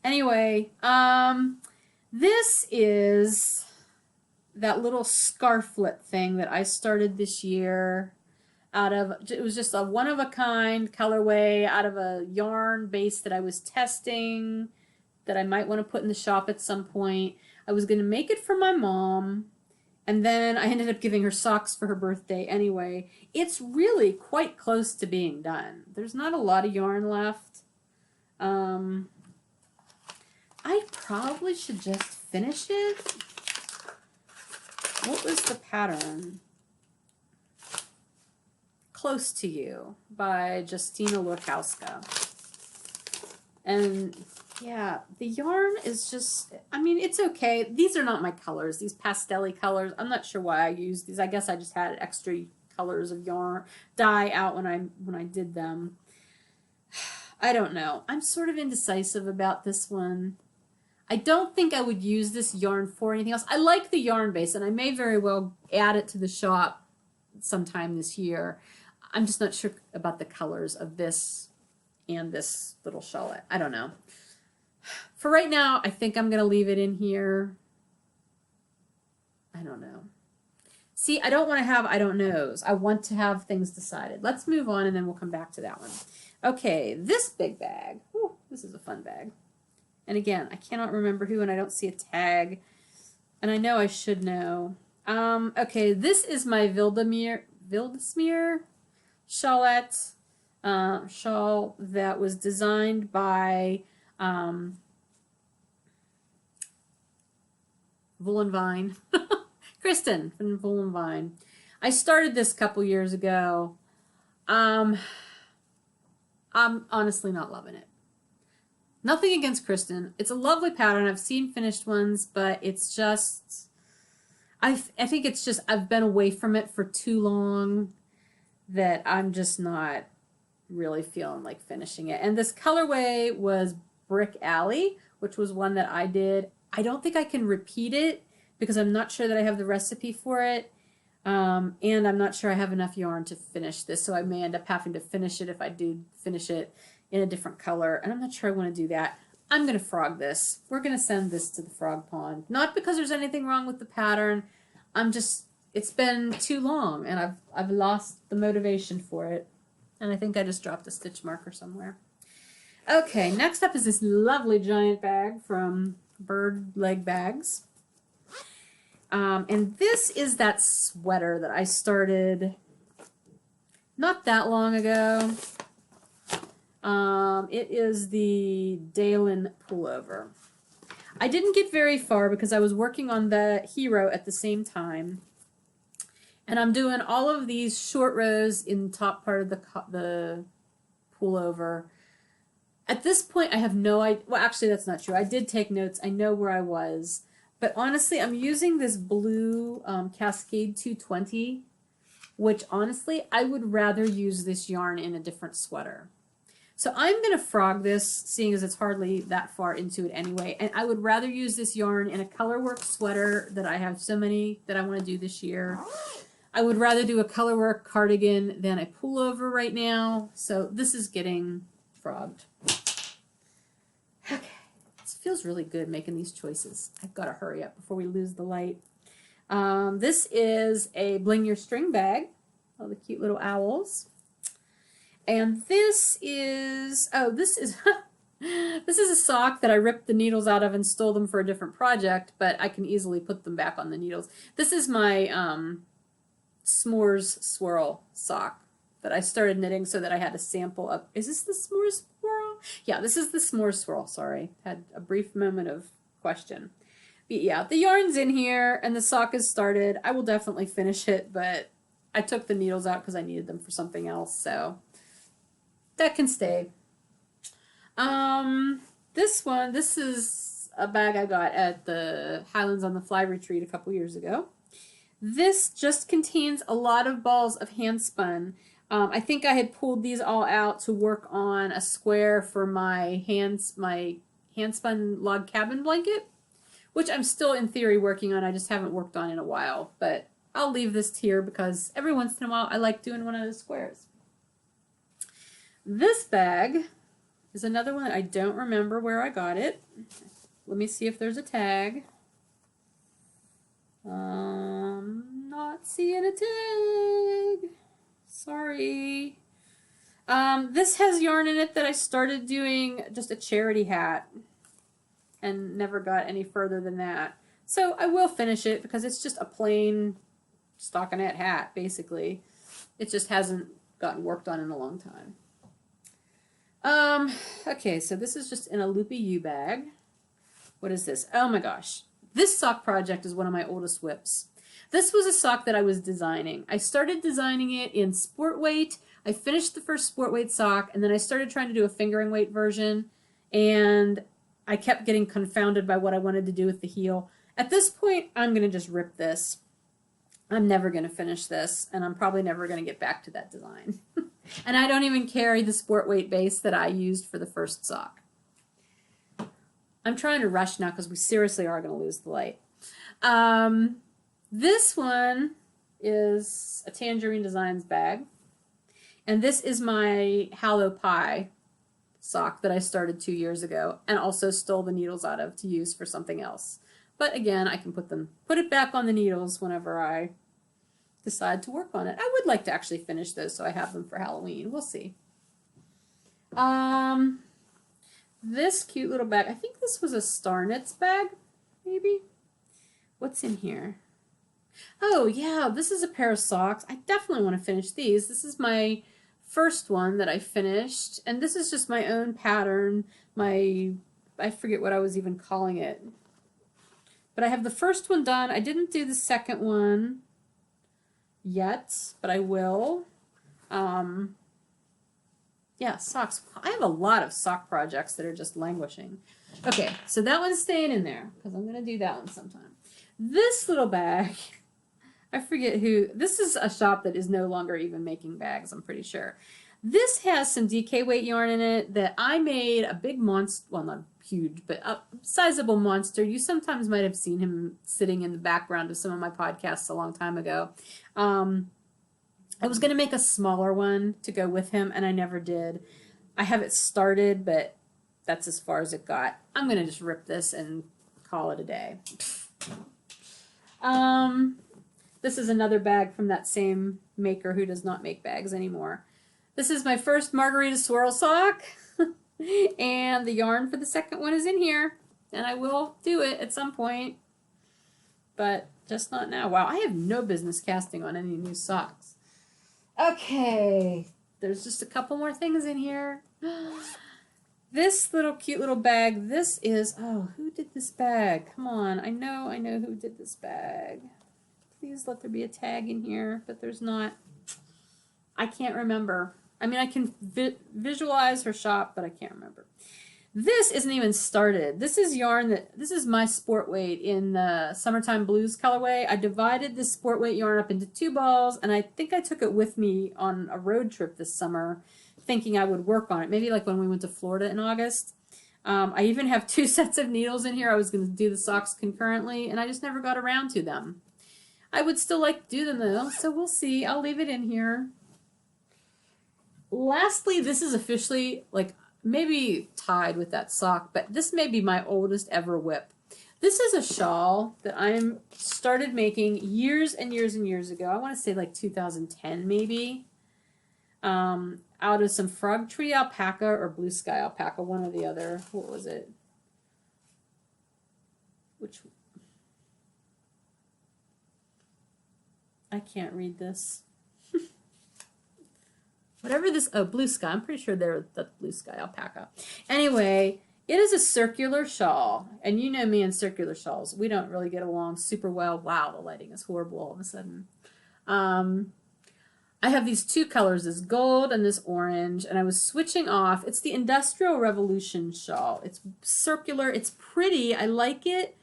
Anyway, this is that little scarflet thing that I started this year out of, it was just a one-of-a-kind colorway out of a yarn base that I was testing that I might want to put in the shop at some point. I was going to make it for my mom, and then I ended up giving her socks for her birthday anyway. It's really quite close to being done. There's not a lot of yarn left. I probably should just finish it. What was the pattern? Close to You by Justina Lorkowska. And yeah, the yarn is just, I mean, it's okay. These are not my colors, these pastel-y colors. I'm not sure why I used these. I guess I just had extra colors of yarn dye out when I did them. I don't know. I'm sort of indecisive about this one. I don't think I would use this yarn for anything else. I like the yarn base, and I may very well add it to the shop sometime this year. I'm just not sure about the colors of this and this little shawlette. I don't know. For right now, I think I'm going to leave it in here. I don't know. See, I don't want to have I don't knows. I want to have things decided. Let's move on, and then we'll come back to that one. Okay, this big bag. Ooh, this is a fun bag. And again, I cannot remember who, and I don't see a tag. And I know I should know. Okay, this is my Wildesmeer shawlette shawl that was designed by Woolenvine. Kristen from Woolenvine. I started this a couple years ago. I'm honestly not loving it. Nothing against Kristen. It's a lovely pattern. I've seen finished ones, but it's just, I think it's just, I've been away from it for too long that I'm just not really feeling like finishing it. And this colorway was Brick Alley, which was one that I did. I don't think I can repeat it because I'm not sure that I have the recipe for it. And I'm not sure I have enough yarn to finish this, so I may end up having to finish it if I do finish it in a different color, and I'm not sure I want to do that. I'm going to frog this. We're going to send this to the frog pond. Not because there's anything wrong with the pattern. It's been too long, and I've lost the motivation for it. And I think I just dropped a stitch marker somewhere. Okay, next up is this lovely giant bag from Bird Leg Bags. And this is that sweater that I started not that long ago. It is the Dalen pullover. I didn't get very far because I was working on the hero at the same time. And I'm doing all of these short rows in the top part of the pullover. At this point, I have no idea. Well, actually, that's not true. I did take notes. I know where I was. But honestly, I'm using this blue Cascade 220, which honestly, I would rather use this yarn in a different sweater. So I'm going to frog this, seeing as it's hardly that far into it anyway. And I would rather use this yarn in a colorwork sweater that I have so many that I want to do this year. I would rather do a colorwork cardigan than a pullover right now. So this is getting frogged. Okay. This feels really good making these choices. I've got to hurry up before we lose the light. This is a Bling Your String bag. All the cute little owls. And this is, this is a sock that I ripped the needles out of and stole them for a different project, but I can easily put them back on the needles. This is my s'mores swirl sock that I started knitting so that I had a sample of. Is this the s'mores swirl? Yeah, this is the s'mores swirl, sorry. Had a brief moment of question. But yeah, the yarn's in here and the sock is started. I will definitely finish it, but I took the needles out because I needed them for something else, so that can stay. This is a bag I got at the Highlands on the Fly retreat a couple years ago. This just contains a lot of balls of hand spun. I think I had pulled these all out to work on a square for my hand spun log cabin blanket, which I'm still in theory working on. I just haven't worked on in a while, but I'll leave this here because every once in a while I like doing one of those squares. This bag is another one that I don't remember where I got it. Let me see if there's a tag. Not seeing a tag. Sorry. This has yarn in it that I started doing just a charity hat and never got any further than that. So I will finish it because it's just a plain stockinette hat, basically. It just hasn't gotten worked on in a long time. Okay, so this is just in a Loopy U bag. What is this? Oh my gosh. This sock project is one of my oldest whips. This was a sock that I was designing. I started designing it in sport weight. I finished the first sport weight sock, and then I started trying to do a fingering weight version, and I kept getting confounded by what I wanted to do with the heel. At this point, I'm going to just rip this. I'm never going to finish this, and I'm probably never going to get back to that design. And I don't even carry the sport weight base that I used for the first sock. I'm trying to rush now because we seriously are going to lose the light. This one is a Tangerine Designs bag. And this is my Hallow Pie sock that I started 2 years ago and also stole the needles out of to use for something else. But again, I can put it back on the needles whenever I decide to work on it. I would like to actually finish those so I have them for Halloween. We'll see. This cute little bag, I think this was a Star Knits bag, maybe? What's in here? Oh yeah, this is a pair of socks. I definitely want to finish these. This is my first one that I finished, and this is just my own pattern. I forget what I was even calling it. But I have the first one done. I didn't do the second one yet, but I will. Yeah, socks. I have a lot of sock projects that are just languishing. Okay, so that one's staying in there because I'm going to do that one sometime. This little bag, I forget who. This is a shop that is no longer even making bags, I'm pretty sure. This has some DK weight yarn in it that I made a big monster, well, not huge, but a sizable monster. You sometimes might have seen him sitting in the background of some of my podcasts a long time ago. I was going to make a smaller one to go with him, and I never did. I have it started, but that's as far as it got. I'm going to just rip this and call it a day. This is another bag from that same maker who does not make bags anymore. This is my first Margarita Swirl sock, and the yarn for the second one is in here, and I will do it at some point, but just not now. Wow, I have no business casting on any new socks. Okay, there's just a couple more things in here. This little cute little bag, this is, oh, who did this bag? Come on, I know who did this bag. Please let there be a tag in here, but there's not. I can't remember. I mean, I can visualize her shop, but I can't remember. This isn't even started. This is yarn this is my sport weight in the Summertime Blues colorway. I divided this sport weight yarn up into 2 balls, and I think I took it with me on a road trip this summer, thinking I would work on it. Maybe like when we went to Florida in August. I even have 2 sets of needles in here. I was going to do the socks concurrently, and I just never got around to them. I would still like to do them though, so we'll see. I'll leave it in here. Lastly, this is officially like maybe tied with that sock, but this may be my oldest ever whip. This is a shawl that I started making years and years and years ago. I want to say like 2010 maybe. Out of some Frog Tree alpaca or Blue Sky alpaca, one or the other. What was it? Which? I can't read this. Whatever this, oh, Blue Sky. I'm pretty sure they're the Blue Sky alpaca. Anyway, it is a circular shawl. And you know me and circular shawls. We don't really get along super well. Wow, the lighting is horrible all of a sudden. I have these 2 colors, this gold and this orange, and I was switching off. It's the Industrial Revolution shawl. It's circular. It's pretty. I like it.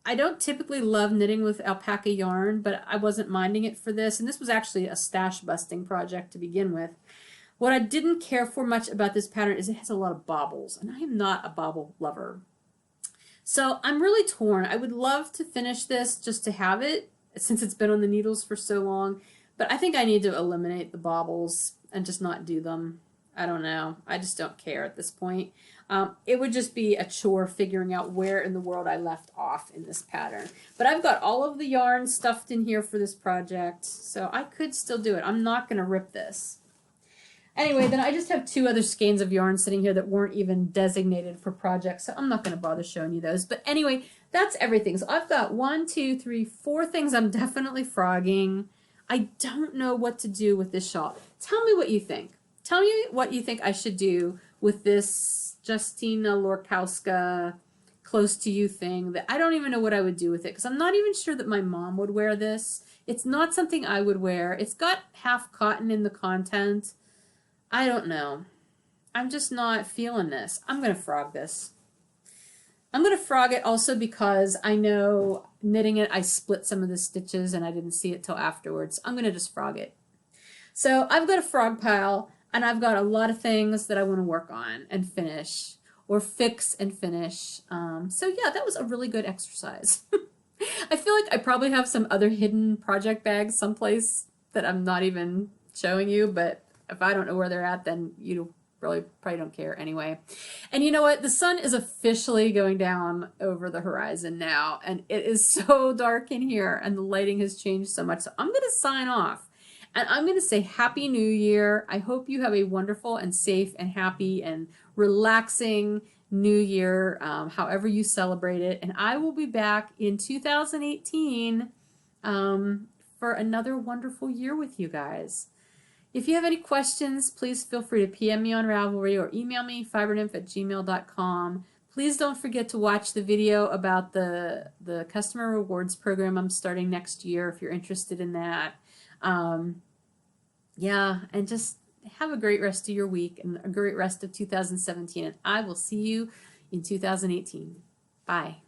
I don't typically love knitting with alpaca yarn, but I wasn't minding it for this. And this was actually a stash busting project to begin with. What I didn't care for much about this pattern is it has a lot of bobbles, and I am not a bobble lover. So I'm really torn. I would love to finish this just to have it since it's been on the needles for so long, but I think I need to eliminate the baubles and just not do them. I don't know. I just don't care at this point. It would just be a chore figuring out where in the world I left off in this pattern. But I've got all of the yarn stuffed in here for this project, so I could still do it. I'm not going to rip this. Anyway, then I just have 2 other skeins of yarn sitting here that weren't even designated for projects, so I'm not going to bother showing you those. But anyway, that's everything. So I've got 1, 2, 3, 4 things I'm definitely frogging. I don't know what to do with this shawl. Tell me what you think. Tell me what you think I should do with this Justina Lorkowska close to you thing that I don't even know what I would do with it, because I'm not even sure that my mom would wear this. It's not something I would wear. It's got half cotton in the content. I don't know. I'm just not feeling this. I'm going to frog this. I'm going to frog it also because I know knitting it, I split some of the stitches and I didn't see it till afterwards. I'm going to just frog it. So I've got a frog pile and I've got a lot of things that I want to work on and finish, or fix and finish. So yeah, that was a really good exercise. I feel like I probably have some other hidden project bags someplace that I'm not even showing you, but if I don't know where they're at, then you probably don't care anyway. And you know what? The sun is officially going down over the horizon now, and it is so dark in here, and the lighting has changed so much. So I'm going to sign off, and I'm going to say Happy New Year. I hope you have a wonderful and safe and happy and relaxing New Year, however you celebrate it. And I will be back in 2018 for another wonderful year with you guys. If you have any questions, please feel free to PM me on Ravelry or email me, fibernymph@gmail.com. Please don't forget to watch the video about the customer rewards program I'm starting next year if you're interested in that. Yeah, and just have a great rest of your week and a great rest of 2017, and I will see you in 2018. Bye.